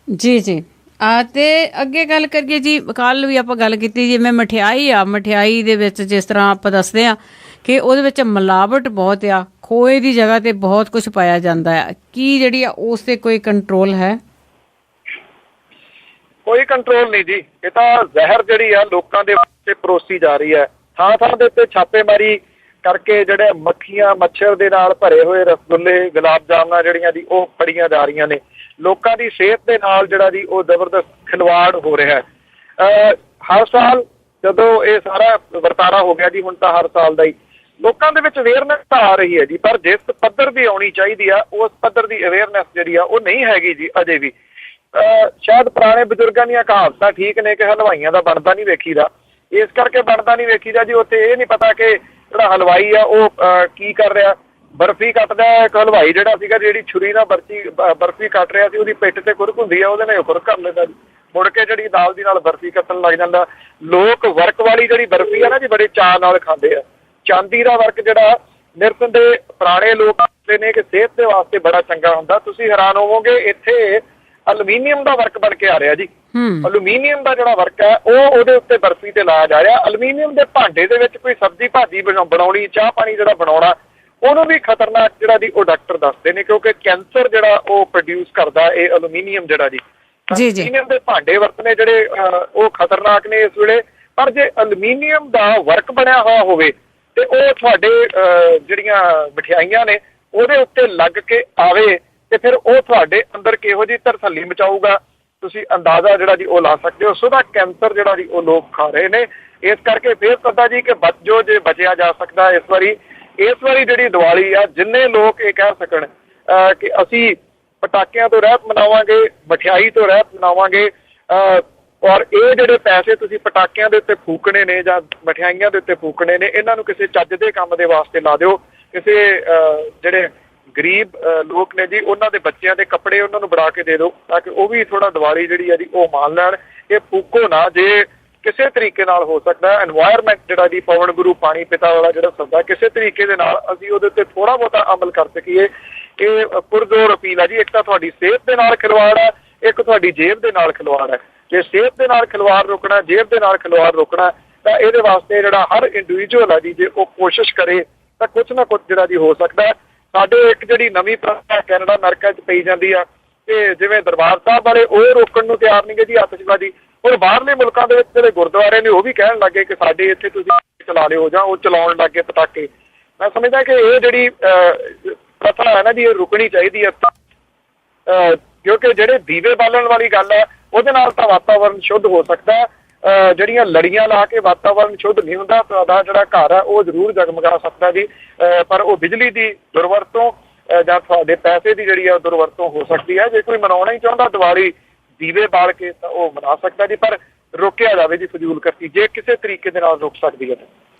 ਜੀ ਜੀ। ਤੇ ਅੱਗੇ ਗੱਲ ਕਰੀਏ ਜੀ, ਕੱਲ੍ਹ ਵੀ ਆਪਾਂ ਗੱਲ ਕੀਤੀ ਜਿਵੇਂ ਮਠਿਆਈ ਆ, ਮਠਿਆਈ ਦੇ ਵਿੱਚ ਜਿਸ ਤਰ੍ਹਾਂ ਆਪਾਂ ਦੱਸਦੇ ਹਾਂ ਕਿ ਉਹਦੇ ਵਿੱਚ ਮਿਲਾਵਟ ਬਹੁਤ ਆ, ਖੋਏ ਦੀ ਜਗ੍ਹਾ ਤੇ ਬਹੁਤ ਕੁਝ ਪਾਇਆ ਜਾਂਦਾ ਆ। ਕੀ ਜਿਹੜੀ ਆ ਉਸ ਤੇ ਕੋਈ ਕੰਟਰੋਲ ਹੈ? ਕੋਈ ਕੰਟਰੋਲ ਨਹੀਂ ਜੀ। ਇਹ ਤਾਂ ਜ਼ਹਿਰ ਜਿਹੜੀ ਆ ਲੋਕਾਂ ਦੇ ਵਾਸਤੇ ਪਰੋਸੀ ਜਾ ਰਹੀ ਹੈ। ਥਾਂ ਥਾਂ ਦੇ ਉੱਤੇ ਛਾਪੇਮਾਰੀ ਕਰਕੇ ਜਿਹੜੇ ਮੱਖੀਆਂ ਮੱਛਰ ਦੇ ਨਾਲ ਭਰੇ ਹੋਏ ਰਸਗੁੱਲੇ, ਗੁਲਾਬ ਜਾਮਨਾਂ ਜਿਹੜੀਆਂ ਦੀ ਉਹ ਫੜੀਆਂ ਜਾ ਰਹੀਆਂ ਨੇ। ਲੋਕਾਂ ਦੀ ਸਿਹਤ ਦੇ ਨਾਲ ਜਿਹੜਾ ਜੀ ਉਹ ਜ਼ਬਰਦਸਤ ਖਿਲਵਾੜ ਹੋ ਰਿਹਾ ਹੈ। ਹਰ ਸਾਲ ਜਦੋਂ ਇਹ ਸਾਰਾ ਵਰਤਾਰਾ ਹੋ ਗਿਆ ਜੀ, ਹੁਣ ਤਾਂ ਹਰ ਸਾਲ ਦਾ ਹੀ ਲੋਕਾਂ ਦੇ ਵਿੱਚ ਅਵੇਅਰਨੈਸ ਤਾਂ ਆ ਰਹੀ ਹੈ ਜੀ, ਪਰ ਜਿਸ ਪੱਧਰ ਦੀ ਆਉਣੀ ਚਾਹੀਦੀ ਆ ਉਸ ਪੱਧਰ ਦੀ ਅਵੇਅਰਨੈਸ ਜਿਹੜੀ ਆ ਉਹ ਨਹੀਂ ਹੈਗੀ ਜੀ ਅਜੇ ਵੀ। ਸ਼ਾਇਦ ਪੁਰਾਣੇ ਬਜ਼ੁਰਗਾਂ ਦੀਆਂ ਕਹਾਵਤਾਂ ਠੀਕ ਨੇ ਕਿ ਹਲਵਾਈਆਂ ਦਾ ਬਣਦਾ ਨਹੀਂ ਵੇਖੀਦਾ, ਇਸ ਕਰਕੇ ਬਣਦਾ ਨਹੀਂ ਵੇਖੀਦਾ ਜੀ। ਉੱਥੇ ਇਹ ਨਹੀਂ ਪਤਾ ਕਿ ਜਿਹੜਾ ਹਲਵਾਈ ਆ ਉਹ ਕੀ ਕਰ ਰਿਹਾ। ਬਰਫੀ ਕੱਟਦਾ ਇੱਕ ਹਲਵਾਈ ਜਿਹੜਾ ਸੀਗਾ, ਜਿਹੜੀ ਛੁਰੀ ਨਾਲ ਬਰਫੀ ਕੱਟ ਰਿਹਾ ਸੀ, ਉਹਦੀ ਪਿੱਠ ਤੇ ਖੁਰਕ ਹੁੰਦੀ ਆ, ਉਹਦੇ ਨਾਲ ਖੁਰਕ ਕਰ ਲੈਂਦਾ ਜੀ। ਮੁੜ ਕੇ ਜਿਹੜੀ ਨਾਲ ਦੀ ਨਾਲ ਬਰਫੀ ਕੱਟਣ ਲੱਗ ਜਾਂਦਾ। ਲੋਕ ਵਰਕ ਵਾਲੀ ਜਿਹੜੀ ਬਰਫੀ ਆ ਨਾ ਜੀ ਬੜੇ ਚਾਅ ਨਾਲ ਖਾਂਦੇ ਆ। ਚਾਂਦੀ ਦਾ ਵਰਕ ਜਿਹੜਾ ਨਿਰਸੰਦੇਹ ਪੁਰਾਣੇ ਲੋਕ ਕਹਿੰਦੇ ਨੇ ਕਿ ਸਿਹਤ ਦੇ ਵਾਸਤੇ ਬੜਾ ਚੰਗਾ ਹੁੰਦਾ। ਤੁਸੀਂ ਹੈਰਾਨ ਹੋਵੋਗੇ ਇੱਥੇ ਐਲੂਮੀਨੀਅਮ ਦਾ ਵਰਕ ਬਣ ਕੇ ਆ ਰਿਹਾ ਜੀ। ਐਲੂਮੀਨੀਅਮ ਦਾ ਜਿਹੜਾ ਵਰਕ ਹੈ ਉਹ ਉਹਦੇ ਉੱਤੇ ਬਰਫੀ ਤੇ ਲਾਇਆ ਜਾ ਰਿਹਾ। ਐਲੂਮੀਨੀਅਮ ਦੇ ਭਾਂਡੇ ਦੇ ਵਿੱਚ ਕੋਈ ਸਬਜ਼ੀ ਭਾਜੀ ਬਣਾਉਣੀ, ਚਾਹ ਪਾਣੀ ਜਿਹੜਾ ਬਣਾਉਣਾ, ਉਹਨੂੰ ਵੀ ਖਤਰਨਾਕ ਜਿਹੜਾ ਜੀ ਉਹ ਡਾਕਟਰ ਦੱਸਦੇ ਨੇ, ਕਿਉਂਕਿ ਕੈਂਸਰ ਜਿਹੜਾ ਉਹ ਪ੍ਰੋਡਿਊਸ ਕਰਦਾ ਇਹ ਐਲੂਮੀਨੀਅਮ ਜਿਹੜਾ ਜੀ। ਐਲੂਮੀਨੀਅਮ ਦੇ ਭਾਂਡੇ ਵਰਤਨੇ ਜਿਹੜੇ ਉਹ ਖਤਰਨਾਕ ਨੇ ਇਸ ਵੇਲੇ। ਪਰ ਜੇ ਐਲੂਮੀਨੀਅਮ ਦਾ ਵਰਕ ਬਣਿਆ ਹੋਇਆ ਹੋਵੇ ਤੇ ਉਹ ਤੁਹਾਡੇ ਜਿਹੜੀਆਂ ਮਠਿਆਈਆਂ ਨੇ ਉਹਦੇ ਉੱਤੇ ਲੱਗ ਕੇ ਆਵੇ ਤੇ ਫਿਰ ਉਹ ਤੁਹਾਡੇ ਅੰਦਰ ਕਿਹੋ ਜਿਹੀ ਤਰਸੱਲੀ ਮਚਾਊਗਾ, ਤੁਸੀਂ ਅੰਦਾਜ਼ਾ ਜਿਹੜਾ ਜੀ ਉਹ ਲਾ ਸਕਦੇ ਹੋ। ਸੋ ਦਾ ਕੈਂਸਰ ਜਿਹੜਾ ਜੀ ਉਹ ਲੋਕ ਖਾ ਰਹੇ ਨੇ। ਇਸ ਕਰਕੇ ਫਿਰ ਪਤਾ ਜੀ ਕਿ ਬਚੋ ਜੇ ਬਚਿਆ ਜਾ ਸਕਦਾ। ਇਸ ਵਾਰੀ ਜਿਹੜੀ ਦੀਵਾਲੀ ਆ, ਜਿੰਨੇ ਲੋਕ ਇਹ ਕਹਿ ਸਕਣ ਕਿ ਅਸੀਂ ਪਟਾਕਿਆਂ ਤੋਂ ਰਹਿਤ ਮਨਾਵਾਂਗੇ, ਮਠਿਆਈ ਤੋਂ ਰਹਿਤ ਮਨਾਵਾਂਗੇ, ਔਰ ਇਹ ਜਿਹੜੇ ਪੈਸੇ ਤੁਸੀਂ ਪਟਾਕਿਆਂ ਦੇ ਉੱਤੇ ਫੂਕਣੇ ਨੇ ਜਾਂ ਮਠਿਆਈਆਂ ਦੇ ਉੱਤੇ ਫੂਕਣੇ ਨੇ, ਇਹਨਾਂ ਨੂੰ ਕਿਸੇ ਚੱਜ ਦੇ ਕੰਮ ਦੇ ਵਾਸਤੇ ਲਾ ਦਿਓ। ਕਿਸੇ ਜਿਹੜੇ ਗਰੀਬ ਲੋਕ ਨੇ ਜੀ ਉਹਨਾਂ ਦੇ ਬੱਚਿਆਂ ਦੇ ਕੱਪੜੇ ਉਹਨਾਂ ਨੂੰ ਬਣਾ ਕੇ ਦੇ ਦਿਓ, ਤਾਂ ਕਿ ਉਹ ਵੀ ਥੋੜਾ ਦੀਵਾਲੀ ਜਿਹੜੀ ਹੈ ਜੀ ਉਹ ਮਾਣ ਲੈਣ। ਇਹ ਫੂਕੋ ਨਾ। ਜੇ ਕਿਸੇ ਤਰੀਕੇ ਨਾਲ ਹੋ ਸਕਦਾ ਐਨਵਾਇਰਨਮੈਂਟ ਜਿਹੜਾ ਜੀ ਪਵਨ ਗੁਰੂ ਪਾਣੀ ਪਿਤਾ ਵਾਲਾ ਜਿਹੜਾ ਸ਼ਬਦ ਹੈ, ਕਿਸੇ ਤਰੀਕੇ ਦੇ ਨਾਲ ਅਸੀਂ ਉਹਦੇ ਉੱਤੇ ਥੋੜਾ ਬਹੁਤਾ ਅਮਲ ਕਰ ਸਕੀਏ। ਇਹ ਪੁਰਜ਼ੋਰ ਅਪੀਲ ਹੈ ਜੀ। ਇੱਕ ਤਾਂ ਤੁਹਾਡੀ ਸਿਹਤ ਦੇ ਨਾਲ ਖਿਲਵਾੜ ਹੈ, ਇੱਕ ਤੁਹਾਡੀ ਜੇਬ ਦੇ ਨਾਲ ਖਿਲਵਾੜ ਹੈ। ਜੇ ਸਿਹਤ ਦੇ ਨਾਲ ਖਿਲਵਾੜ ਰੋਕਣਾ, ਜੇਬ ਦੇ ਨਾਲ ਖਿਲਵਾੜ ਰੋਕਣਾ, ਤਾਂ ਇਹਦੇ ਵਾਸਤੇ ਜਿਹੜਾ ਹਰ ਇੰਡੀਵਿਜੂਅਲ ਹੈ ਜੀ, ਜੇ ਉਹ ਕੋਸ਼ਿਸ਼ ਕਰੇ ਤਾਂ ਕੁਛ ਨਾ ਕੁਛ ਜਿਹੜਾ ਜੀ ਹੋ ਸਕਦਾ। ਸਾਡੇ ਇੱਕ ਜਿਹੜੀ ਨਵੀਂ ਪ੍ਰਥਾ ਕੈਨੇਡਾ ਅਮਰੀਕਾ 'ਚ ਪਈ ਜਾਂਦੀ ਆ ਕਿ ਜਿਵੇਂ ਦਰਬਾਰ ਸਾਹਿਬ ਵਾਲੇ ਉਹ ਰੋਕਣ ਨੂੰ ਤਿਆਰ ਨਹੀਂ ਗੇ ਜੀ ਆਤਿਸ਼ਬਾਜ਼ੀ, ਔਰ ਬਾਹਰਲੇ ਮੁਲਕਾਂ ਦੇ ਵਿੱਚ ਜਿਹੜੇ ਗੁਰਦੁਆਰੇ ਨੇ ਉਹ ਵੀ ਕਹਿਣ ਲੱਗੇ ਕਿ ਸਾਡੇ ਇੱਥੇ ਤੁਸੀਂ ਚਲਾ ਲਿਓ, ਜਾਂ ਉਹ ਚਲਾਉਣ ਲੱਗੇ ਪਟਾਕੇ। ਮੈਂ ਸਮਝਦਾ ਕਿ ਇਹ ਜਿਹੜੀ ਪ੍ਰਥਾ ਹੈ ਨਾ ਜੀ, ਇਹ ਰੁਕਣੀ ਚਾਹੀਦੀ ਹੈ। ਕਿਉਂਕਿ ਜਿਹੜੇ ਦੀਵੇ ਬਾਲਣ ਵਾਲੀ ਗੱਲ ਹੈ ਉਹਦੇ ਨਾਲ ਤਾਂ ਵਾਤਾਵਰਨ ਸ਼ੁੱਧ ਹੋ ਸਕਦਾ। ਜਿਹੜੀਆਂ ਲੜੀਆਂ ਲਾ ਕੇ ਵਾਤਾਵਰਨ ਸ਼ੁੱਧ ਨਹੀਂ ਹੁੰਦਾ। ਤੁਹਾਡਾ ਜਿਹੜਾ ਘਰ ਹੈ ਉਹ ਜ਼ਰੂਰ ਜਗਮਗਾ ਸਕਦਾ ਜੀ, ਪਰ ਉਹ ਬਿਜਲੀ ਦੀ ਦੁਰਵਰਤੋਂ ਜਾਂ ਤੁਹਾਡੇ ਪੈਸੇ ਦੀ ਜਿਹੜੀ ਆ ਦੁਰਵਰਤੋਂ ਹੋ ਸਕਦੀ ਹੈ। ਜੇ ਕੋਈ ਮਨਾਉਣਾ ਹੀ ਚਾਹੁੰਦਾ ਦੀਵਾਲੀ ਦੀਵੇ ਬਾਲ ਕੇ ਤਾਂ ਉਹ ਮਨਾ ਸਕਦਾ ਜੀ, ਪਰ ਰੋਕਿਆ ਜਾਵੇ ਜੀ ਫਜ਼ੂਲ ਖਰਚੀ, ਜੇ ਕਿਸੇ ਤਰੀਕੇ ਦੇ ਨਾਲ ਰੁਕ ਸਕਦੀ ਹੈ।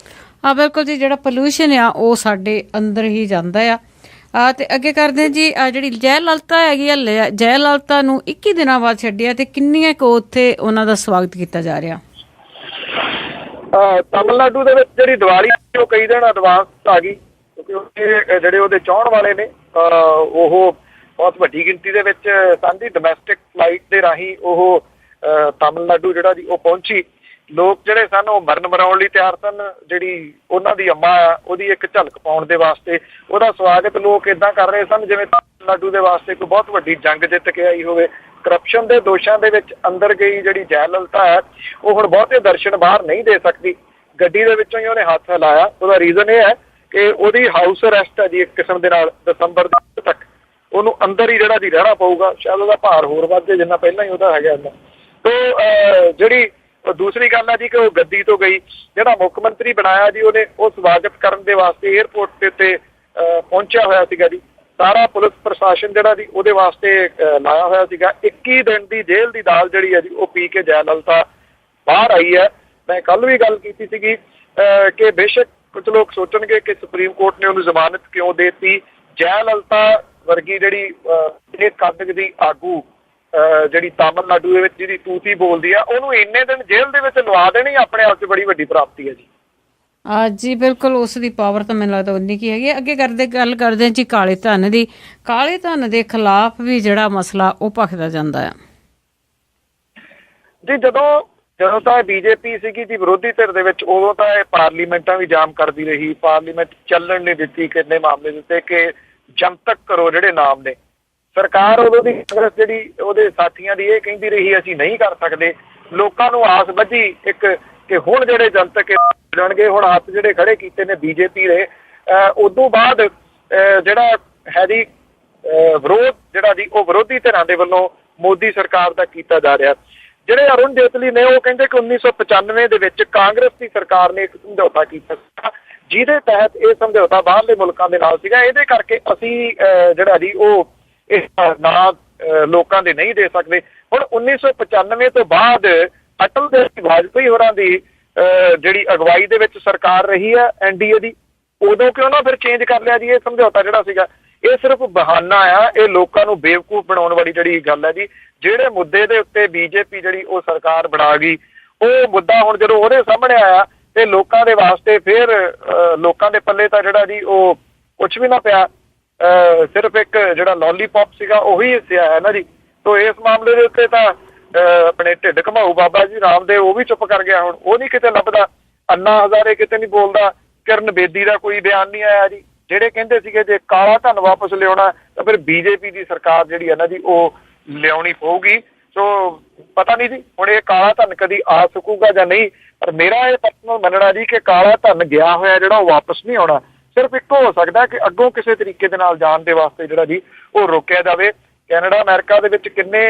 ਹਾਂ ਬਿਲਕੁਲ ਜੀ। ਜਿਹੜਾ ਪੋਲਿਊਸ਼ਨ ਆ ਉਹ ਸਾਡੇ ਅੰਦਰ ਹੀ ਜਾਂਦਾ ਆ। ਤੇ ਅੱਗੇ ਕਰਦੇ ਹਾਂ ਜੀ, ਜਿਹੜੀ ਜੈ ਲਲਿਤਾ ਹੈਗੀ ਆ, ਜੈ ਲਲਿਤਾ ਨੂੰ 21 ਦਿਨਾਂ ਬਾਅਦ ਛੱਡਿਆ ਤੇ ਕਿੰਨੀਆਂ ਕੁ ਉੱਥੇ ਉਹਨਾਂ ਦਾ ਸਵਾਗਤ ਕੀਤਾ ਜਾ ਰਿਹਾ? ਤਮਿਲਨਾਡੂ ਦੇ ਵਿੱਚ ਜਿਹੜੀ ਦੀਵਾਲੀ ਉਹ ਕਈ ਦਿਨ ਐਡਵਾਂਸ ਆ ਗਈ, ਕਿਉਂਕਿ ਉੱਥੇ ਜਿਹੜੇ ਉਹਦੇ ਚਾਹੁਣ ਵਾਲੇ ਨੇ ਉਹ ਬਹੁਤ ਵੱਡੀ ਗਿਣਤੀ ਦੇ ਵਿੱਚ ਸਾਂਝੀ ਡੋਮੈਸਟਿਕ ਫਲਾਈਟ ਦੇ ਰਾਹੀਂ ਉਹ ਤਮਿਲਨਾਡੂ ਜਿਹੜਾ ਜੀ ਉਹ ਪਹੁੰਚੀ। ਲੋਕ ਜਿਹੜੇ ਸਨ ਉਹ ਮਰਨ ਮਰਾਉਣ ਲਈ ਤਿਆਰ ਸਨ। ਜਿਹੜੀ ਉਹਨਾਂ ਦੀ ਅੰਮਾ ਆ ਉਹਦੀ ਇੱਕ ਝਲਕ ਪਾਉਣ ਦੇ ਵਾਸਤੇ ਉਹਦਾ ਸਵਾਗਤ ਲੋਕ ਇੱਦਾਂ ਕਰ ਰਹੇ ਸਨ ਜਿਵੇਂ ਤਮਿਲਨਾਡੂ ਦੇ ਵਾਸਤੇ ਕੋਈ ਬਹੁਤ ਵੱਡੀ ਜੰਗ ਜਿੱਤ ਕੇ ਆਈ ਹੋਵੇ। ਕਰਪਸ਼ਨ ਦੇ ਦੋਸ਼ਾਂ ਦੇ ਵਿੱਚ ਅੰਦਰ ਗਈ ਜਿਹੜੀ ਜੈ ਲਲਿਤਾ ਹੈ ਉਹ ਹੁਣ ਬਹੁਤੇ ਦਰਸ਼ਨ ਬਾਹਰ ਨਹੀਂ ਦੇ ਸਕਦੀ। ਗੱਡੀ ਦੇ ਵਿੱਚੋਂ ਹੀ ਉਹਨੇ ਹੱਥ ਹਿਲਾਇਆ। ਉਹਦਾ ਰੀਜ਼ਨ ਇਹ ਹੈ ਕਿ ਉਹਦੀ ਹਾਊਸ ਅਰੈਸਟ ਹੈ ਜੀ ਇੱਕ ਕਿਸਮ ਦੇ ਨਾਲ। ਦਸੰਬਰ ਤੱਕ ਉਹਨੂੰ ਅੰਦਰ ਹੀ ਜਿਹੜਾ ਜੀ ਰਹਿਣਾ ਪਊਗਾ। ਸ਼ਾਇਦ ਉਹਦਾ ਭਾਰ ਹੋਰ ਵੱਧ ਜਾਏ ਜਿੰਨਾ ਪਹਿਲਾਂ ਹੀ ਉਹਦਾ ਹੈਗਾ ਇੰਨਾ। ਤੋ ਜਿਹੜੀ ਦੂਸਰੀ ਗੱਲ ਹੈ ਜੀ ਕਿ ਉਹ ਗੱਦੀ ਤੋਂ ਗਈ। ਜਿਹੜਾ ਮੁੱਖ ਮੰਤਰੀ ਬਣਾਇਆ ਜੀ ਉਹਨੇ ਉਹ ਸਵਾਗਤ ਕਰਨ ਦੇ ਵਾਸਤੇ ਏਅਰਪੋਰਟ ਦੇ ਉੱਤੇ ਪਹੁੰਚਿਆ ਹੋਇਆ ਸੀਗਾ ਜੀ। ਸਾਰਾ ਪੁਲਿਸ ਪ੍ਰਸ਼ਾਸਨ ਜਿਹੜਾ ਜੀ ਉਹਦੇ ਵਾਸਤੇ ਲਾਇਆ ਹੋਇਆ ਸੀਗਾ। 21 ਦਿਨ ਦੀ ਜੇਲ੍ਹ ਦੀ ਦਾਲ ਜਿਹੜੀ ਹੈ ਜੀ ਉਹ ਪੀ ਕੇ ਜੈ ਲਲਿਤਾ ਬਾਹਰ ਆਈ ਹੈ। ਮੈਂ ਕੱਲ ਵੀ ਗੱਲ ਕੀਤੀ ਸੀਗੀ ਕਿ ਬੇਸ਼ੱਕ ਕੁਝ ਲੋਕ ਸੋਚਣਗੇ ਕਿ ਸੁਪਰੀਮ ਕੋਰਟ ਨੇ ਉਹਨੂੰ ਜ਼ਮਾਨਤ ਕਿਉਂ ਦੇਤੀ। ਜੈ ਲਲਿਤਾ ਵਰਗੀ ਜਿਹੜੀ ਇਹ ਕੱਦ ਦੀ ਆਗੂ ਜਿਹੜੀ ਤਾਮਿਲਨਾਡੂ ਦੇ ਵਿੱਚ ਜਿਹਦੀ ਤੂਤੀ ਬੋਲਦੀ ਆ ਉਹਨੂੰ ਇੰਨੇ ਦਿਨ ਜੇਲ੍ਹ ਦੇ ਵਿੱਚ ਲਵਾ ਦੇਣੀ ਆਪਣੇ ਆਪ 'ਚ ਬੜੀ ਵੱਡੀ ਪ੍ਰਾਪਤੀ ਹੈ ਜੀ। ਜੀ ਬਿਲਕੁਲ, ਉਸ ਦੀ ਪਾਵਰ ਤਾਂ ਮੈਨੂੰ ਲੱਗਦਾ ਉਨੀ ਕੀ ਹੈਗੀ। ਅੱਗੇ ਗੱਲ ਕਰਦੇ ਹਾਂ ਜੀ ਕਾਲੇ ਧਨ ਦੀ। ਕਾਲੇ ਧਨ ਦੇ ਖਿਲਾਫ ਵੀ ਜਿਹੜਾ ਮਸਲਾ ਉਹ ਭਖਦਾ ਜਾਂਦਾ ਆ ਜੀ। ਜਦੋਂ ਤਾਂ ਬੀਜੇਪੀ ਸੀਗੀ ਜੀ ਵਿਰੋਧੀ ਧਿਰ ਦੇ ਵਿੱਚ, ਉਦੋਂ ਤਾਂ ਇਹ ਪਾਰਲੀਮੈਂਟਾਂ ਵੀ ਜਾਮ ਕਰਦੀ ਰਹੀ। ਪਾਰਲੀਮੈਂਟ ਚੱਲਣ ਨਹੀਂ ਦਿੱਤੀ ਕਿੰਨੇ ਮਾਮਲੇ ਦਿੱਤੇ ਕਿ ਜਨਤਕ ਕਰੋ ਜਿਹੜੇ ਨਾਮ ਨੇ। ਸਰਕਾਰ ਉਦੋਂ ਦੀ ਕਾਂਗਰਸ ਜਿਹੜੀ ਉਹਦੇ ਸਾਥੀਆਂ ਦੀ ਇਹ ਕਹਿੰਦੀ ਰਹੀ ਅਸੀਂ ਨਹੀਂ ਕਰ ਸਕਦੇ। ਲੋਕਾਂ ਨੂੰ ਆਸ ਬੱਝੀ ਇੱਕ ਕਿ ਹੁਣ ਜਿਹੜੇ ਜਨਤਕ ਜਾਣਗੇ। ਹੁਣ ਹੱਥ ਜਿਹੜੇ ਖੜੇ ਕੀਤੇ ਨੇ ਬੀਜੇਪੀ ਦੇ। ਉਦੋਂ ਬਾਅਦ ਜਿਹੜਾ ਹੈ ਜੀ ਵਿਰੋਧ ਜਿਹੜਾ ਜੀ ਉਹ ਵਿਰੋਧੀ ਧਿਰਾਂ ਦੇ ਵੱਲੋਂ ਮੋਦੀ ਸਰਕਾਰ ਦਾ ਕੀਤਾ ਜਾ ਰਿਹਾ। ਜਿਹੜੇ ਅਰੁਣ ਜੇਤਲੀ ਨੇ ਉਹ ਕਹਿੰਦੇ ਕਿ 1995 ਦੇ ਵਿੱਚ ਕਾਂਗਰਸ ਦੀ ਸਰਕਾਰ ਨੇ ਇੱਕ ਸਮਝੌਤਾ ਕੀਤਾ ਸੀ ਜਿਹਦੇ ਤਹਿਤ ਇਹ ਸਮਝੌਤਾ ਬਾਹਰਲੇ ਮੁਲਕਾਂ ਦੇ ਨਾਲ ਸੀਗਾ। ਇਹਦੇ ਕਰਕੇ ਅਸੀਂ ਜਿਹੜਾ ਜੀ ਉਹ ਇਹ ਨਾਂ ਲੋਕਾਂ ਦੇ ਨਹੀਂ ਦੇ ਸਕਦੇ। ਹੁਣ 1995 ਤੋਂ ਬਾਅਦ ਅਟਲ ਬਿਹਾਰੀ ਵਾਜਪੇਈ ਹੋਰਾਂ ਦੀ ਜਿਹੜੀ ਅਗਵਾਈ ਦੇ ਵਿੱਚ ਸਰਕਾਰ ਰਹੀ ਹੈ ਐਨਡੀਏ ਦੀ, ਉਦੋਂ ਕਿਉਂ ਨਾ ਫਿਰ ਚੇਂਜ ਕਰ ਲਿਆ ਜੀ ਇਹ ਸਮਝੌਤਾ ਜਿਹੜਾ ਸੀਗਾ। ਇਹ ਸਿਰਫ ਬਹਾਨਾ ਆ। ਇਹ ਲੋਕਾਂ ਨੂੰ ਬੇਵਕੂਫ ਬਣਾਉਣ ਵਾਲੀ ਜਿਹੜੀ ਗੱਲ ਹੈ ਜੀ। ਜਿਹੜੇ ਮੁੱਦੇ ਦੇ ਉੱਤੇ ਬੀਜੇਪੀ ਜਿਹੜੀ ਉਹ ਸਰਕਾਰ ਬਣਾ ਗਈ, ਉਹ ਮੁੱਦਾ ਹੁਣ ਜਦੋਂ ਉਹਦੇ ਸਾਹਮਣੇ ਆਇਆ ਤੇ ਲੋਕਾਂ ਦੇ ਵਾਸਤੇ ਫਿਰ ਲੋਕਾਂ ਦੇ ਪੱਲੇ ਤਾਂ ਜਿਹੜਾ ਜੀ ਉਹ ਕੁਛ ਵੀ ਨਾ ਪਿਆ। ਸਿਰਫ ਇੱਕ ਜਿਹੜਾ ਲੋਲੀਪੌਪ ਸੀਗਾ ਉਹੀ ਹਿੱਸਿਆ ਹੈ ਨਾ ਜੀ। ਸੋ ਇਸ ਮਾਮਲੇ ਦੇ ਉੱਤੇ ਤਾਂ ਆਪਣੇ ਢਿੱਡ ਘਮਾਊ ਬਾਬਾ ਜੀ ਰਾਮਦੇਵ ਉਹ ਵੀ ਚੁੱਪ ਕਰ ਗਿਆ। ਹੁਣ ਉਹ ਨਹੀਂ ਕਿਤੇ ਲੱਭਦਾ, ਅੰਨਾ ਹਜ਼ਾਰੇ ਕਿਤੇ ਨਹੀਂ ਬੋਲਦਾ, ਕਿਰਨ ਬੇਦੀ ਦਾ ਕੋਈ ਬਿਆਨ ਨਹੀਂ ਆਇਆ ਜੀ। ਜਿਹੜੇ ਕਹਿੰਦੇ ਸੀਗੇ ਜੇ ਕਾਲਾ ਧਨ ਵਾਪਸ ਲਿਆਉਣਾ ਤਾਂ ਫਿਰ ਬੀਜੇਪੀ ਦੀ ਸਰਕਾਰ ਜਿਹੜੀ ਹੈ ਨਾ ਜੀ ਉਹ ਲਿਆਉਣੀ ਪਊਗੀ। ਸੋ ਪਤਾ ਨਹੀਂ ਜੀ ਹੁਣ ਇਹ ਕਾਲਾ ਧਨ ਕਦੀ ਆ ਸਕੂਗਾ ਜਾਂ ਨਹੀਂ, ਪਰ ਮੇਰਾ ਇਹ ਪਰਸਨਲ ਮੰਨਣਾ ਜੀ ਕਿ ਕਾਲਾ ਧਨ ਗਿਆ ਹੋਇਆ ਜਿਹੜਾ ਉਹ ਵਾਪਸ ਨਹੀਂ ਆਉਣਾ। ਸਿਰਫ ਇੱਕੋ ਹੋ ਸਕਦਾ ਕਿ ਅੱਗੋਂ ਕਿਸੇ ਤਰੀਕੇ ਦੇ ਨਾਲ ਜਾਣ ਦੇ ਵਾਸਤੇ ਜਿਹੜਾ ਜੀ ਉਹ ਰੋਕਿਆ ਜਾਵੇ। ਕੈਨੇਡਾ ਅਮਰੀਕਾ ਦੇ ਵਿੱਚ ਕਿੰਨੇ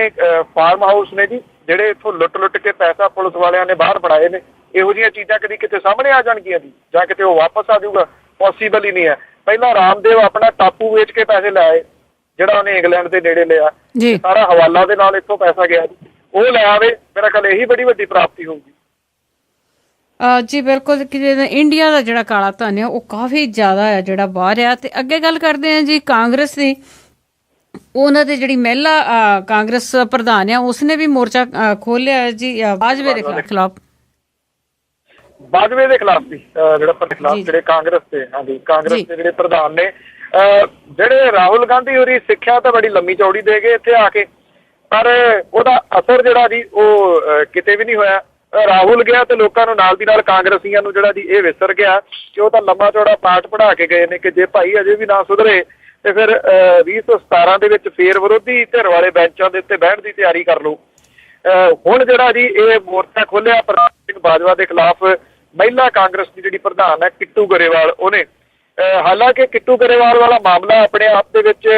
ਫਾਰਮ ਹਾਊਸ ਨੇ ਜੀ ਜਿਹੜੇ ਇੱਥੋਂ ਲੁੱਟ ਕੇ ਪੈਸਾ ਪੁਲਿਸ ਵਾਲਿਆਂ ਨੇ ਬਾਹਰ ਫੜਾਏ ਨੇ। ਇਹੋ ਜਿਹੀਆਂ ਚੀਜ਼ਾਂ ਕਦੀ ਕਿਤੇ ਸਾਹਮਣੇ ਆ ਜਾਣਗੀਆਂ ਜੀ ਜਾਂ ਕਿਤੇ ਉਹ ਵਾਪਸ ਆ ਜਾਊਗਾ? ਪੋਸੀਬਲ ਹੀ ਨਹੀਂ ਹੈ। ਪਹਿਲਾਂ ਰਾਮਦੇਵ ਆਪਣਾ ਟਾਪੂ ਵੇਚ ਕੇ ਪੈਸੇ ਲੈ ਆਏ, ਜਿਹੜਾ ਉਹਨੇ ਇੰਗਲੈਂਡ ਦੇ ਨੇੜੇ ਲਿਆ, ਸਾਰਾ ਹਵਾਲਾ ਦੇ ਨਾਲ ਇੱਥੋਂ ਪੈਸਾ ਗਿਆ ਜੀ, ਉਹ ਲੈ ਆਵੇ। ਮੇਰਾ ਖਿਆਲ ਇਹੀ ਬੜੀ ਵੱਡੀ ਪ੍ਰਾਪਤੀ ਹੋਊਗੀ। ਜੀ ਬਿਲਕੁਲ, ਕਿ ਇੰਡੀਆ ਦਾ ਜਿਹੜਾ ਕਾਲਾ ਧਨ ਹੈ ਉਹ ਕਾਫੀ ਜ਼ਿਆਦਾ ਹੈ ਜਿਹੜਾ ਬਾਹਰ ਆ। ਤੇ ਅੱਗੇ ਗੱਲ ਕਰਦੇ ਹਾਂ ਜੀ ਕਾਂਗਰਸ ਦੀ। ਉਹਨਾਂ ਦੇ ਜਿਹੜੀ ਮਹਿਲਾ ਕਾਂਗਰਸ ਪ੍ਰਧਾਨ ਆ ਉਸਨੇ ਵੀ ਮੋਰਚਾ ਖੋਲਿਆ ਜੀ ਬਾਜਵੇ ਦੇ ਖਿਲਾਫ। ਬਾਜਵੇ ਦੇ ਖਿਲਾਫ ਸੀ ਜਿਹੜੇ ਕਾਂਗਰਸ ਦੇ, ਹਾਂਜੀ ਕਾਂਗਰਸ ਦੇ ਜਿਹੜੇ ਪ੍ਰਧਾਨ ਨੇ, ਜਿਹੜੇ ਰਾਹੁਲ ਗਾਂਧੀ ਹੋਰੀ ਸਿੱਖਿਆ ਤਾਂ ਬੜੀ ਲੰਮੀ ਚੌੜੀ ਦੇ ਗਏ ਇੱਥੇ ਆ ਕੇ, ਪਰ ਉਹਦਾ ਅਸਰ ਜਿਹੜਾ ਜੀ ਉਹ ਕਿਤੇ ਵੀ ਨਹੀਂ ਹੋਇਆ। ਰਾਹੁਲ ਗਿਆ ਤੇ ਲੋਕਾਂ ਨੂੰ ਨਾਲ ਦੀ ਨਾਲ ਕਾਂਗਰਸੀਆਂ ਨੂੰ ਜਿਹੜਾ ਜੀ ਇਹ ਵਿਸਰ ਗਿਆ ਕਿ ਉਹ ਤਾਂ ਲੰਮਾ ਚੌੜਾ ਪਾਠ ਪੜ੍ਹਾ ਕੇ ਗਏ ਨੇ ਕਿ ਜੇ ਭਾਈ ਅਜੇ ਵੀ ਨਾ ਸੁਧਰੇ ਤੇ ਫਿਰ 2017 ਦੇ ਵਿੱਚ ਫੇਰ ਵਿਰੋਧੀ ਧਿਰ ਵਾਲੇ ਬੈਂਚਾਂ ਦੇ ਉੱਤੇ ਬਹਿਣ ਦੀ ਤਿਆਰੀ ਕਰ ਲਓ। ਹੁਣ ਜਿਹੜਾ ਜੀ ਇਹ ਮੋਰਚਾ ਖੋਲਿਆ ਪ੍ਰਤਾਪ ਸਿੰਘ ਬਾਜਵਾ ਦੇ ਖਿਲਾਫ ਮਹਿਲਾ ਕਾਂਗਰਸ ਦੀ ਜਿਹੜੀ ਪ੍ਰਧਾਨ ਹੈ ਕਿੱਟੂ ਗਰੇਵਾਲ ਉਹਨੇ। ਹਾਲਾਂਕਿ ਕਿੱਟੂ ਗਰੇਵਾਲ ਵਾਲਾ ਮਾਮਲਾ ਆਪਣੇ ਆਪ ਦੇ ਵਿੱਚ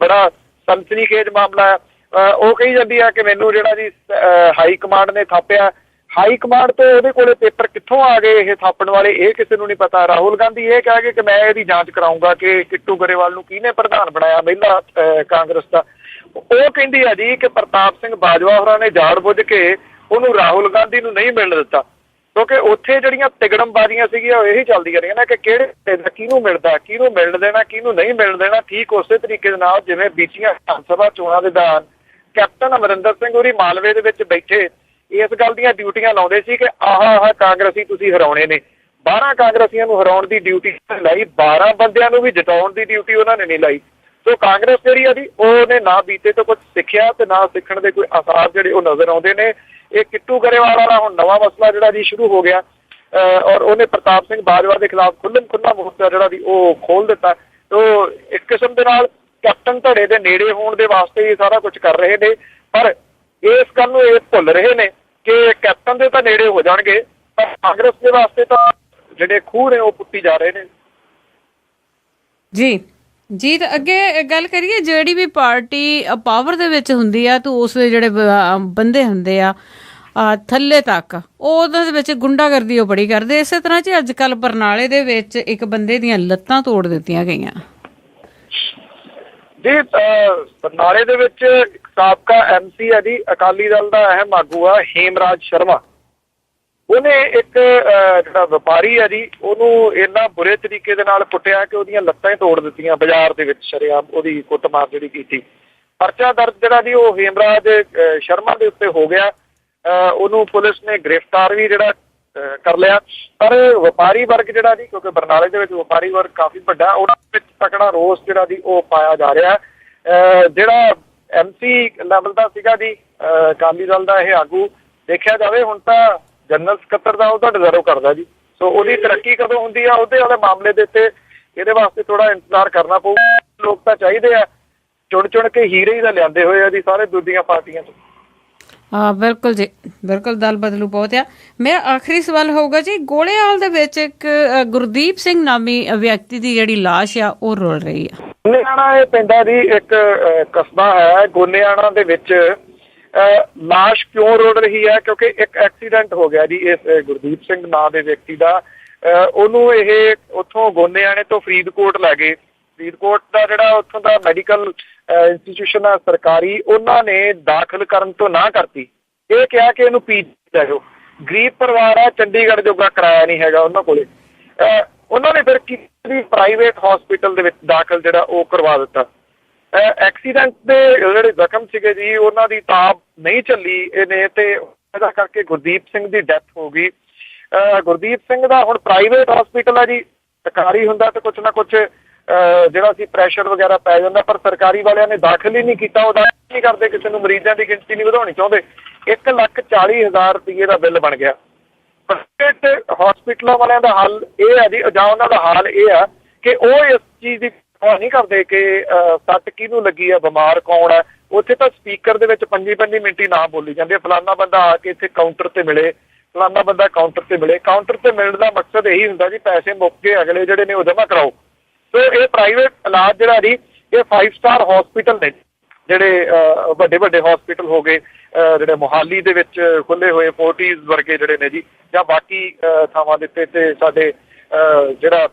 ਬੜਾ ਸਨਸਨੀਖੇਜ ਮਾਮਲਾ ਹੈ। ਉਹ ਕਹੀ ਜਾਂਦੀ ਆ ਕਿ ਮੈਨੂੰ ਜਿਹੜਾ ਜੀ ਹਾਈ ਕਮਾਂਡ ਨੇ ਥਾਪਿਆ। ਹਾਈ ਕਮਾਂਡ ਤੋਂ ਉਹਦੇ ਕੋਲੇ ਪੇਪਰ ਕਿੱਥੋਂ ਆ ਗਏ ਇਹ ਥਾਪਣ ਵਾਲੇ, ਇਹ ਕਿਸੇ ਨੂੰ ਨਹੀਂ ਪਤਾ। ਰਾਹੁਲ ਗਾਂਧੀ ਇਹ ਕਹਿ ਗਏ ਕਿ ਮੈਂ ਇਹਦੀ ਜਾਂਚ ਕਰਾਊਂਗਾ ਕਿ ਕਿੱਟੂ ਗਰੇਵਾਲ ਨੂੰ ਕਿਹਨੇ ਪ੍ਰਧਾਨ ਬਣਾਇਆ ਮਹਿਲਾ ਕਾਂਗਰਸ ਦਾ। ਉਹ ਕਹਿੰਦੀ ਆ ਜੀ ਕਿ ਪ੍ਰਤਾਪ ਸਿੰਘ ਬਾਜਵਾ ਹੋਰਾਂ ਨੇ ਜਾਣ ਬੁੱਝ ਕੇ ਉਹਨੂੰ ਰਾਹੁਲ ਗਾਂਧੀ ਨੂੰ ਨਹੀਂ ਮਿਲਣ ਦਿੱਤਾ, ਕਿਉਂਕਿ ਉੱਥੇ ਜਿਹੜੀਆਂ ਤਿਗੜਮਬਾਜ਼ੀਆਂ ਸੀਗੀਆਂ ਉਹ ਇਹੀ ਚੱਲਦੀਆਂ ਰਹੀਆਂ ਨੇ ਕਿ ਕਿਹੜੇ ਕਿਹਨੂੰ ਮਿਲਦਾ, ਕਿਹਨੂੰ ਮਿਲਣ ਦੇਣਾ, ਕਿਹਨੂੰ ਨਹੀਂ ਮਿਲਣ ਦੇਣਾ। ਠੀਕ ਉਸੇ ਤਰੀਕੇ ਦੇ ਨਾਲ ਜਿਵੇਂ ਬੀਤੀਆਂ ਵਿਧਾਨ ਸਭਾ ਚੋਣਾਂ ਦੇ ਦੌਰਾਨ ਕੈਪਟਨ ਅਮਰਿੰਦਰ ਸਿੰਘ ਹੋਰੀ ਮਾਲਵੇ ਦੇ ਵਿੱਚ ਬੈਠੇ ਇਸ ਗੱਲ ਦੀਆਂ ਡਿਊਟੀਆਂ ਲਾਉਂਦੇ ਸੀ ਕਿ ਆਹ ਕਾਂਗਰਸੀ ਤੁਸੀਂ ਹਰਾਉਣੇ ਨੇ। 12 ਕਾਂਗਰਸੀਆਂ ਨੂੰ ਹਰਾਉਣ ਦੀ ਡਿਊਟੀ ਲਾਈ, 12 ਬੰਦਿਆਂ ਨੂੰ ਵੀ ਜਿਤਾਉਣ ਦੀ ਡਿਊਟੀ ਉਹਨਾਂ ਨੇ ਨਹੀਂ ਲਾਈ। ਸੋ ਕਾਂਗਰਸ ਜਿਹੜੀ ਆ ਜੀ ਉਹਨੇ ਨਾ ਬੀਤੇ ਤੋਂ ਕੁਝ ਸਿੱਖਿਆ ਤੇ ਨਾ ਸਿੱਖਣ ਦੇ ਕੋਈ ਆਸਾਰ ਜਿਹੜੇ ਉਹ ਨਜ਼ਰ ਆਉਂਦੇ ਨੇ। ਇਹ ਕਿੱਟੂ ਗਰੇਵਾਲ ਵਾਲਾ ਹੁਣ ਨਵਾਂ ਮਸਲਾ ਜਿਹੜਾ ਜੀ ਸ਼ੁਰੂ ਹੋ ਗਿਆ ਔਰ ਉਹਨੇ ਪ੍ਰਤਾਪ ਸਿੰਘ ਬਾਜਵਾ ਦੇ ਖਿਲਾਫ ਖੁੱਲ੍ਹਾ ਮੋਰਚਾ ਜਿਹੜਾ ਜੀ ਉਹ ਖੋਲ ਦਿੱਤਾ। ਤੋ ਇੱਕ ਕਿਸਮ ਦੇ ਨਾਲ ਕੈਪਟਨ ਧੜੇ ਦੇ ਨੇੜੇ ਹੋਣ ਦੇ ਵਾਸਤੇ ਇਹ ਸਾਰਾ ਕੁਝ ਕਰ ਰਹੇ ਨੇ, ਪਰ ਇਸ ਗੱਲ ਨੂੰ ਇਹ ਭੁੱਲ ਰਹੇ ਨੇ ਕਿ ਕੈਪਟਨ ਦੇ ਤਾਂ ਨੇੜੇ ਹੋ ਜਾਣਗੇ ਪਰ ਕਾਂਗਰਸ ਦੇ ਵਾਸਤੇ ਤਾਂ ਜਿਹੜੇ ਖੂਹ ਨੇ ਉਹ ਪੁੱਟੀ ਜਾ ਰਹੇ ਨੇ। ਜੀ ਤੇ ਅੱਗੇ ਗੱਲ ਕਰੀਏ, ਜਿਹੜੀ ਵੀ ਪਾਰਟੀ ਪਾਵਰ ਦੇ ਵਿੱਚ ਹੁੰਦੀ ਆ ਤਾਂ ਉਸ ਦੇ ਜਿਹੜੇ ਬੰਦੇ ਹੁੰਦੇ ਆ ਥੱਲੇ ਤੱਕ ਉਹਦੇ ਵਿੱਚ ਗੁੰਡਾਗਰਦੀ ਉਹ ਬੜੀ ਕਰਦੇ। ਇਸੇ ਤਰ੍ਹਾਂ ਜੀ ਅੱਜ ਕੱਲ੍ਹ ਬਰਨਾਲੇ ਦੇ ਵਿੱਚ ਇੱਕ ਬੰਦੇ ਦੀਆਂ ਲੱਤਾਂ ਤੋੜ ਦਿੱਤੀਆਂ ਗਈਆਂ ਜੀ। ਬਰਨਾਲੇ ਦੇ ਵਿੱਚ ਇੱਕ ਸਾਬਕਾ MC ਹੈ ਜੀ, ਅਕਾਲੀ ਦਲ ਦਾ ਅਹਿਮ ਆਗੂ ਆ ਹੇਮਰਾਜ ਸ਼ਰਮਾ। ਉਹਨੇ ਇੱਕ ਜਿਹੜਾ ਵਪਾਰੀ ਹੈ ਜੀ ਉਹਨੂੰ ਇੰਨਾ ਬੁਰੇ ਤਰੀਕੇ ਦੇ ਨਾਲ ਕੁੱਟਿਆ ਕਿ ਉਹਦੀਆਂ ਲੱਤਾਂ ਹੀ ਤੋੜ ਦਿੱਤੀਆਂ ਬਾਜ਼ਾਰ ਦੇ ਵਿੱਚ ਸ਼ਰੇਆਮ ਉਹਦੀ ਕੁੱਟਮਾਰ ਜਿਹੜੀ ਕੀਤੀ। ਪਰਚਾ ਦਰਜ ਜਿਹੜਾ ਜੀ ਉਹ ਹੇਮਰਾਜ ਸ਼ਰਮਾ ਦੇ ਉੱਤੇ ਹੋ ਗਿਆ। ਉਹਨੂੰ ਪੁਲਿਸ ਨੇ ਗ੍ਰਿਫਤਾਰ ਵੀ ਜਿਹੜਾ ਕਰ ਲਿਆ। ਪਰ ਵਪਾਰੀ ਵਰਗ ਜਿਹੜਾ ਜੀ, ਕਿਉਂਕਿ ਬਰਨਾਲੇ ਦੇ ਵਿੱਚ ਵਪਾਰੀ ਵਰਗ ਕਾਫੀ ਵੱਡਾ, ਉਹਨਾਂ ਵਿੱਚ ਤਕੜਾ ਰੋਸ ਜਿਹੜਾ ਜੀ ਉਹ ਪਾਇਆ ਜਾ ਰਿਹਾ। ਜਿਹੜਾ MC ਲੈਵਲ ਦਾ ਸੀਗਾ ਜੀ ਅਕਾਲੀ ਦਲ ਦਾ ਇਹ ਆਗੂ, ਦੇਖਿਆ ਜਾਵੇ ਹੁਣ ਤਾਂ ਜਨਰਲ ਸਕੱਤਰ ਦਾ ਉਹਦਾ ਡਿਜ਼ਰਵ ਕਰਦਾ ਜੀ। ਸੋ ਉਹਦੀ ਤਰੱਕੀ ਕਦੋਂ ਹੁੰਦੀ ਆ ਉਹਦੇ ਵਾਲੇ ਮਾਮਲੇ ਦੇ ਉੱਤੇ ਇਹਦੇ ਵਾਸਤੇ ਥੋੜਾ ਇੰਤਜ਼ਾਰ ਕਰਨਾ ਪਊ। ਲੋਕ ਤਾਂ ਚਾਹੀਦੇ ਆ, ਚੁਣ ਕੇ ਹੀਰੇ ਹੀ ਤਾਂ ਲਿਆਂਦੇ ਹੋਏ ਆ ਜੀ ਸਾਰੇ ਦੂਜੀਆਂ ਪਾਰਟੀਆਂ ਤੋਂ। ਬਿਲਕੁਲ ਜੀ, ਬਿਲਕੁਲ ਦਲ ਬਦਲੂ ਬਹੁਤ ਆ। ਮੇਰਾ ਆਖਰੀ ਸਵਾਲ ਹੋਊਗਾ ਜੀ, ਗੋਲੇਆਲ ਦੇ ਵਿੱਚ ਇੱਕ ਗੁਰਦੀਪ ਸਿੰਘ ਨਾਮੀ ਵਿਅਕਤੀ ਦੀ ਜਿਹੜੀ ਲਾਸ਼ ਆ ਉਹ ਰੁਲ ਰਹੀ ਆ। ਗੋਨੇਆਣਾ ਇਹ ਪਿੰਡਾ ਦੀ ਇੱਕ ਕਸਬਾ ਹੈ। ਗੋਨੇਆਣਾ ਦੇ ਵਿੱਚ ਲਾਸ਼ ਕਿਉਂ ਰੁਲ ਰਹੀ ਹੈ? ਕਿਉਂਕਿ ਇੱਕ ਐਕਸੀਡੈਂਟ ਹੋ ਗਿਆ ਜੀ ਇਸ ਗੁਰਦੀਪ ਸਿੰਘ ਨਾਂ ਦੇ ਵਿਅਕਤੀ ਦਾ। ਉਹਨੂੰ ਇਹ ਉੱਥੋਂ ਗੋਨੇਆਣੇ ਤੋਂ ਫਰੀਦਕੋਟ ਲੈ ਗਏ। ਫਰੀਦਕੋਟ ਦਾ ਜਿਹੜਾ ਉੱਥੋਂ ਦਾ ਮੈਡੀਕਲ ਇੰਸਟੀਟਿਊਸ਼ਨ ਆ ਸਰਕਾਰੀ, ਉਹਨਾਂ ਨੇ ਦਾਖਲ ਕਰਨ ਤੋਂ ਨਾ ਕਰਤੀ। ਇਹ ਕਿਹਾ ਕਿ ਇਹਨੂੰ PG ਲੈ ਜਾਓ। ਗਰੀਬ ਪਰਿਵਾਰ ਆ, ਚੰਡੀਗੜ੍ਹ ਜੋਗਾ ਕਿਰਾਇਆ ਨਹੀਂ ਹੈਗਾ ਉਹਨਾਂ ਕੋਲੇ। ਉਹਨਾਂ ਨੇ ਫਿਰ ਕਿਸੇ ਪ੍ਰਾਈਵੇਟ ਹਸਪੀਟਲ ਦੇ ਵਿੱਚ ਦਾਖਲ ਜਿਹੜਾ ਉਹ ਕਰਵਾ ਦਿੱਤਾ। ਐਕਸੀਡੈਂਟ ਦੇ ਜਿਹੜੇ ਜ਼ਖਮ ਸੀਗੇ ਜੀ ਉਹਨਾਂ ਦੀ ਤਾਬ ਨਹੀਂ ਚੱਲੀ ਇਹਨੇ ਤੇ ਇਹਦਾ ਕਰਕੇ ਗੁਰਦੀਪ ਸਿੰਘ ਦੀ ਡੈਥ ਹੋ ਗਈ। ਗੁਰਦੀਪ ਸਿੰਘ ਦਾ ਹੁਣ ਪ੍ਰਾਈਵੇਟ ਹਸਪੀਟਲ ਆ ਜੀ, ਸਰਕਾਰੀ ਹੁੰਦਾ ਤੇ ਕੁਛ ਨਾ ਕੁਛ ਜਿਹੜਾ ਸੀ ਪ੍ਰੈਸ਼ਰ ਵਗੈਰਾ ਪੈ ਜਾਂਦਾ, ਪਰ ਸਰਕਾਰੀ ਵਾਲਿਆਂ ਨੇ ਦਾਖਲ ਹੀ ਨਹੀਂ ਕੀਤਾ। ਉਹ ਦਾਖਲ ਨਹੀਂ ਕਰਦੇ, ਕਿਸੇ ਨੂੰ ਮਰੀਜ਼ਾਂ ਦੀ ਗਿਣਤੀ ਨਹੀਂ ਵਧਾਉਣੀ ਚਾਹੁੰਦੇ। 1,40,000 ਰੁਪਏ ਦਾ ਬਿੱਲ ਬਣ ਗਿਆ। ਪ੍ਰਾਈਵੇਟ ਹਸਪੀਟਲਾਂ ਵਾਲਿਆਂ ਦਾ ਹੱਲ ਇਹ ਹੈ ਜੀ, ਜਾਂ ਉਹਨਾਂ ਦਾ ਹਾਲ ਇਹ ਆ ਕਿ ਉਹ ਇਸ ਚੀਜ਼ ਦੀ ਪਰਵਾਹ ਨਹੀਂ ਕਰਦੇ ਕਿ ਸੱਟ ਕਿਹਨੂੰ ਲੱਗੀ ਆ, ਬਿਮਾਰ ਕੌਣ ਹੈ। ਉੱਥੇ ਤਾਂ ਸਪੀਕਰ ਦੇ ਵਿੱਚ 5 ਮਿੰਟ ਹੀ ਨਾ ਬੋਲੀ ਜਾਂਦੀ ਹੈ, ਫਲਾਨਾ ਬੰਦਾ ਆ ਕੇ ਇੱਥੇ ਕਾਊਂਟਰ ਤੇ ਮਿਲੇ, ਫਲਾਨਾ ਬੰਦਾ ਕਾਊਂਟਰ ਤੇ ਮਿਲੇ। ਕਾਊਂਟਰ ਤੇ ਮਿਲਣ ਦਾ ਮਕਸਦ ਇਹੀ ਹੁੰਦਾ ਜੀ ਪੈਸੇ ਮੁੱਕ ਗਏ, ਅਗਲੇ ਜਿਹੜੇ ਨੇ ਉਹ ਜਮ੍ਹਾਂ ਕਰਾਓ। ਸੋ ਇਹ ਪ੍ਰਾਈਵੇਟ ਇਲਾਜ ਜਿਹੜਾ ਜੀ, ਇਹ 5 ਸਟਾਰ ਹਸਪੀਟਲ ਨੇ, ਜਿਹੜੇ ਵੱਡੇ ਵੱਡੇ ਹਸਪੀਟਲ ਹੋ ਗਏ, ਜਿਹੜੇ ਮੋਹਾਲੀ ਦੇ ਵਿੱਚ ਖੁੱਲੇ ਹੋਏ ਫੋਰਟੀਜ਼ ਵਰਗੇ ਜਿਹੜੇ ਨੇ ਜੀ, ਜਾਂ ਬਾਕੀ ਥਾਵਾਂ ਦੇ ਉੱਤੇ, ਤੇ ਸਾਡੇ ਜਿਹੜਾ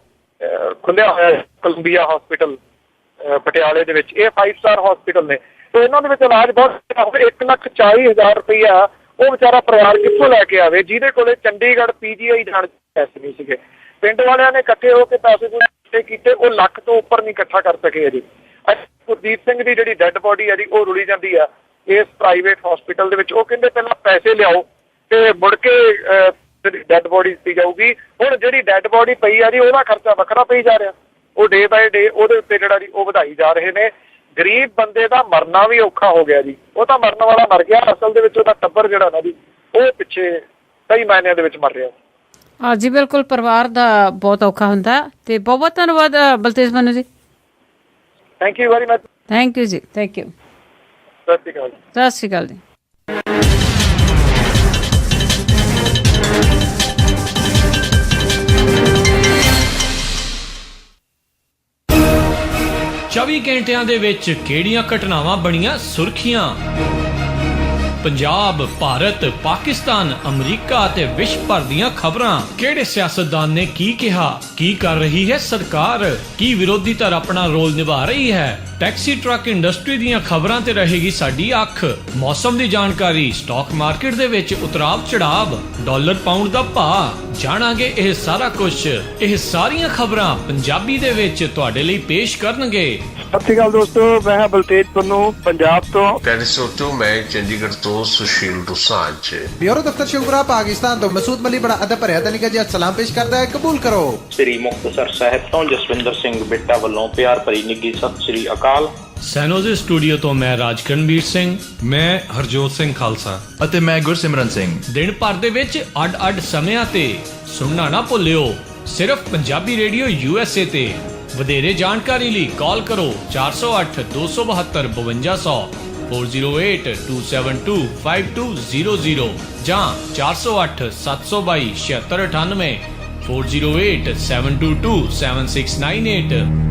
ਖੁੱਲਿਆ ਹੋਇਆ ਕੋਲੰਬੀਆ ਹਸਪੀਟਲ ਪਟਿਆਲੇ ਦੇ ਵਿੱਚ, ਇਹ 5 ਸਟਾਰ ਹਸਪੀਟਲ ਨੇ। ਤੇ ਇਹਨਾਂ ਦੇ ਵਿੱਚ ਇਲਾਜ ਬਹੁਤ 1,40,000 ਰੁਪਈਆ ਉਹ ਵਿਚਾਰਾ ਪਰਿਵਾਰ ਕਿੱਥੋਂ ਲੈ ਕੇ ਆਵੇ, ਜਿਹਦੇ ਕੋਲੇ ਚੰਡੀਗੜ੍ਹ PGI ਜਾਣ ਪੈਸੇ ਨਹੀਂ ਸੀਗੇ। ਪਿੰਡ ਵਾਲਿਆਂ ਨੇ ਇਕੱਠੇ ਹੋ ਕੇ ਪੈਸੇ ਕੀਤੇ, ਉਹ ਲੱਖ ਤੋਂ ਉੱਪਰ ਨਹੀਂ ਇਕੱਠਾ ਕਰ ਸਕੇ ਜੀ। ਗੁਰਦੀਪ ਸਿੰਘ ਦੀ ਜਿਹੜੀ ਡੈੱਡ ਬੋਡੀ ਹੈ ਜੀ, ਉਹ ਰੁਲੀ ਜਾਂਦੀ ਆ ਇਸ ਪ੍ਰਾਈਵੇਟ ਹਸਪੀਟਲ ਦੇ ਵਿੱਚ। ਉਹ ਕਹਿੰਦੇ ਪਹਿਲਾਂ ਪੈਸੇ ਲਿਆਓ ਤੇ ਮੁੜ ਕੇ ਡੈੱਡ ਬੋਡੀ ਦਿੱਤੀ ਜਾਊਗੀ। ਹੁਣ ਜਿਹੜੀ ਡੈੱਡ ਬੋਡੀ ਪਈ ਆ ਜੀ, ਉਹਦਾ ਖਰਚਾ ਵੱਖਰਾ ਪਈ ਜਾ ਰਿਹਾ। ਉਹ ਡੇ ਬਾਏ ਡੇ ਉਹਦੇ ਉੱਤੇ ਜਿਹੜਾ ਜੀ ਉਹ ਵਧਾਈ ਜਾ ਰਹੇ ਨੇ। ਗਰੀਬ ਬੰਦੇ ਦਾ ਮਰਨਾ ਵੀ ਔਖਾ ਹੋ ਗਿਆ ਜੀ। ਉਹ ਤਾਂ ਮਰਨ ਵਾਲਾ ਮਰ ਗਿਆ, ਅਸਲ ਦੇ ਵਿੱਚ ਉਹਦਾ ਟੱਬਰ ਜਿਹੜਾ ਨਾ ਜੀ, ਉਹ ਪਿੱਛੇ ਕਈ ਮਾਇਨਿਆਂ ਦੇ ਵਿੱਚ ਮਰ ਰਿਹਾ। ਜੀ ਬਿਲਕੁਲ, ਪਰਿਵਾਰ ਦਾ ਬਹੁਤ ਔਖਾ ਹੁੰਦਾ। ਤੇ ਬਹੁਤ ਬਹੁਤ ਧੰਨਵਾਦ ਬਲਤੇਜ ਮਨੂ ਜੀ। Thank you very much. Thank you ਜੀ, ਥੈਂਕ ਯੂ। ਸਤਿ ਸ਼੍ਰੀ ਅਕਾਲ। ਸਤਿ ਸ਼੍ਰੀ ਅਕਾਲ ਜੀ। ਚੌਵੀ ਘੰਟਿਆਂ ਦੇ ਵਿੱਚ ਕਿਹੜੀਆਂ ਘਟਨਾਵਾਂ ਬਣੀਆਂ ਸੁਰਖੀਆਂ? ਪੰਜਾਬ, ਭਾਰਤ, ਪਾਕਿਸਤਾਨ, ਅਮਰੀਕਾ ਅਤੇ ਵਿਸ਼ਵ ਭਰ ਦੀਆਂ ਖਬਰਾਂ। ਕਿਹੜੇ ਸਿਆਸਤਦਾਨ ਨੇ ਕੀ ਕਿਹਾ, ਕੀ ਕਰ ਰਹੀ ਹੈ ਸਰਕਾਰ, ਕੀ ਵਿਰੋਧੀ ਧਿਰ ਆਪਣਾ ਰੋਲ ਨਿਭਾ ਰਹੀ ਹੈ। ਟੈਕਸੀ ਟਰੱਕ ਇੰਡਸਟਰੀ ਦੀਆਂ ਖਬਰਾਂ ਤੇ ਰਹੇਗੀ ਸਾਡੀ ਅੱਖ। ਮੌਸਮ ਦੀ ਜਾਣਕਾਰੀ, ਸਟਾਕ ਮਾਰਕੀਟ ਦੇ ਵਿੱਚ ਉਤਰਾਵ ਚੜਾਵ, ਡਾਲਰ ਪਾਉਂਡ ਦਾ ਭਾਅ, ਜਾਣਾਂਗੇ ਇਹ ਸਾਰਾ ਕੁਝ। ਇਹ ਸਾਰੀਆਂ ਖਬਰਾਂ ਪੰਜਾਬੀ ਦੇ ਵਿੱਚ ਤੁਹਾਡੇ ਲਈ ਪੇਸ਼ ਕਰਨਗੇ। ਸਤਿ ਸ਼੍ਰੀ ਅਕਾਲ ਦੋਸਤੋ, ਮੈਂ ਹਾਂ ਬਲਤੇਜ ਪੰਨੂ ਪੰਜਾਬ ਤੋਂ। ਟੈਲੀਸੋਟੋ ਮੈਂ ਚੰਡੀਗੜ੍ਹ ਤੋਂ ਸੁਸ਼ੀਲ ਦੁਸਾਂਝ। ਬਿਊਰੋ ਦਫ਼ਤਰ ਸ਼ਿਵਪੁਰਾ ਪਾਕਿਸਤਾਨ ਤੋਂ ਮਸੂਦ ਮਲੀ ਬੜਾ ਅਦਬ ਭਰਿਆ ਤਨੀਕਾ ਜੀ ਸਲਾਮ ਪੇਸ਼ ਕਰਦਾ ਹੈ, ਕਬੂਲ ਕਰੋ। ਸ੍ਰੀ ਮੁਕਤਸਰ ਸਾਹਿਬ ਤੋਂ ਜਸਵਿੰਦਰ ਸਿੰਘ ਬਿੱਟਾ ਵੱਲੋਂ ਪਿਆਰ ਭਰੀ ਨਿੱਘੀ ਸਤਿ ਸ੍ਰੀ ਅਕਾਲ। ਸੈਨੋਜ਼ੇ ਸਟੂਡੀਓ ਤੋਂ ਮੈਂ ਰਾਜਕਰਨਵੀਰ ਸਿੰਘ, ਮੈਂ ਹਰਜੋਤ ਸਿੰਘ ਖਾਲਸਾ ਅਤੇ ਮੈਂ ਗੁਰਸਿਮਰਨ ਸਿੰਘ। ਦਿਨ ਭਰ ਦੇ ਵਿੱਚ ਅੱਡ-ਅੱਡ ਸਮਿਆਂ ਤੇ ਸੁਣਨਾ ਨਾ ਭੁੱਲਿਓ, ਸਿਰਫ ਪੰਜਾਬੀ ਰੇਡੀਓ USA ਤੇ। ਵਧੇਰੇ ਜਾਣਕਾਰੀ ਲਈ ਕਾਲ ਕਰੋ 408 272 5200, 408272 5200 ਜਾਂ 408 722 7698, 408722 7698।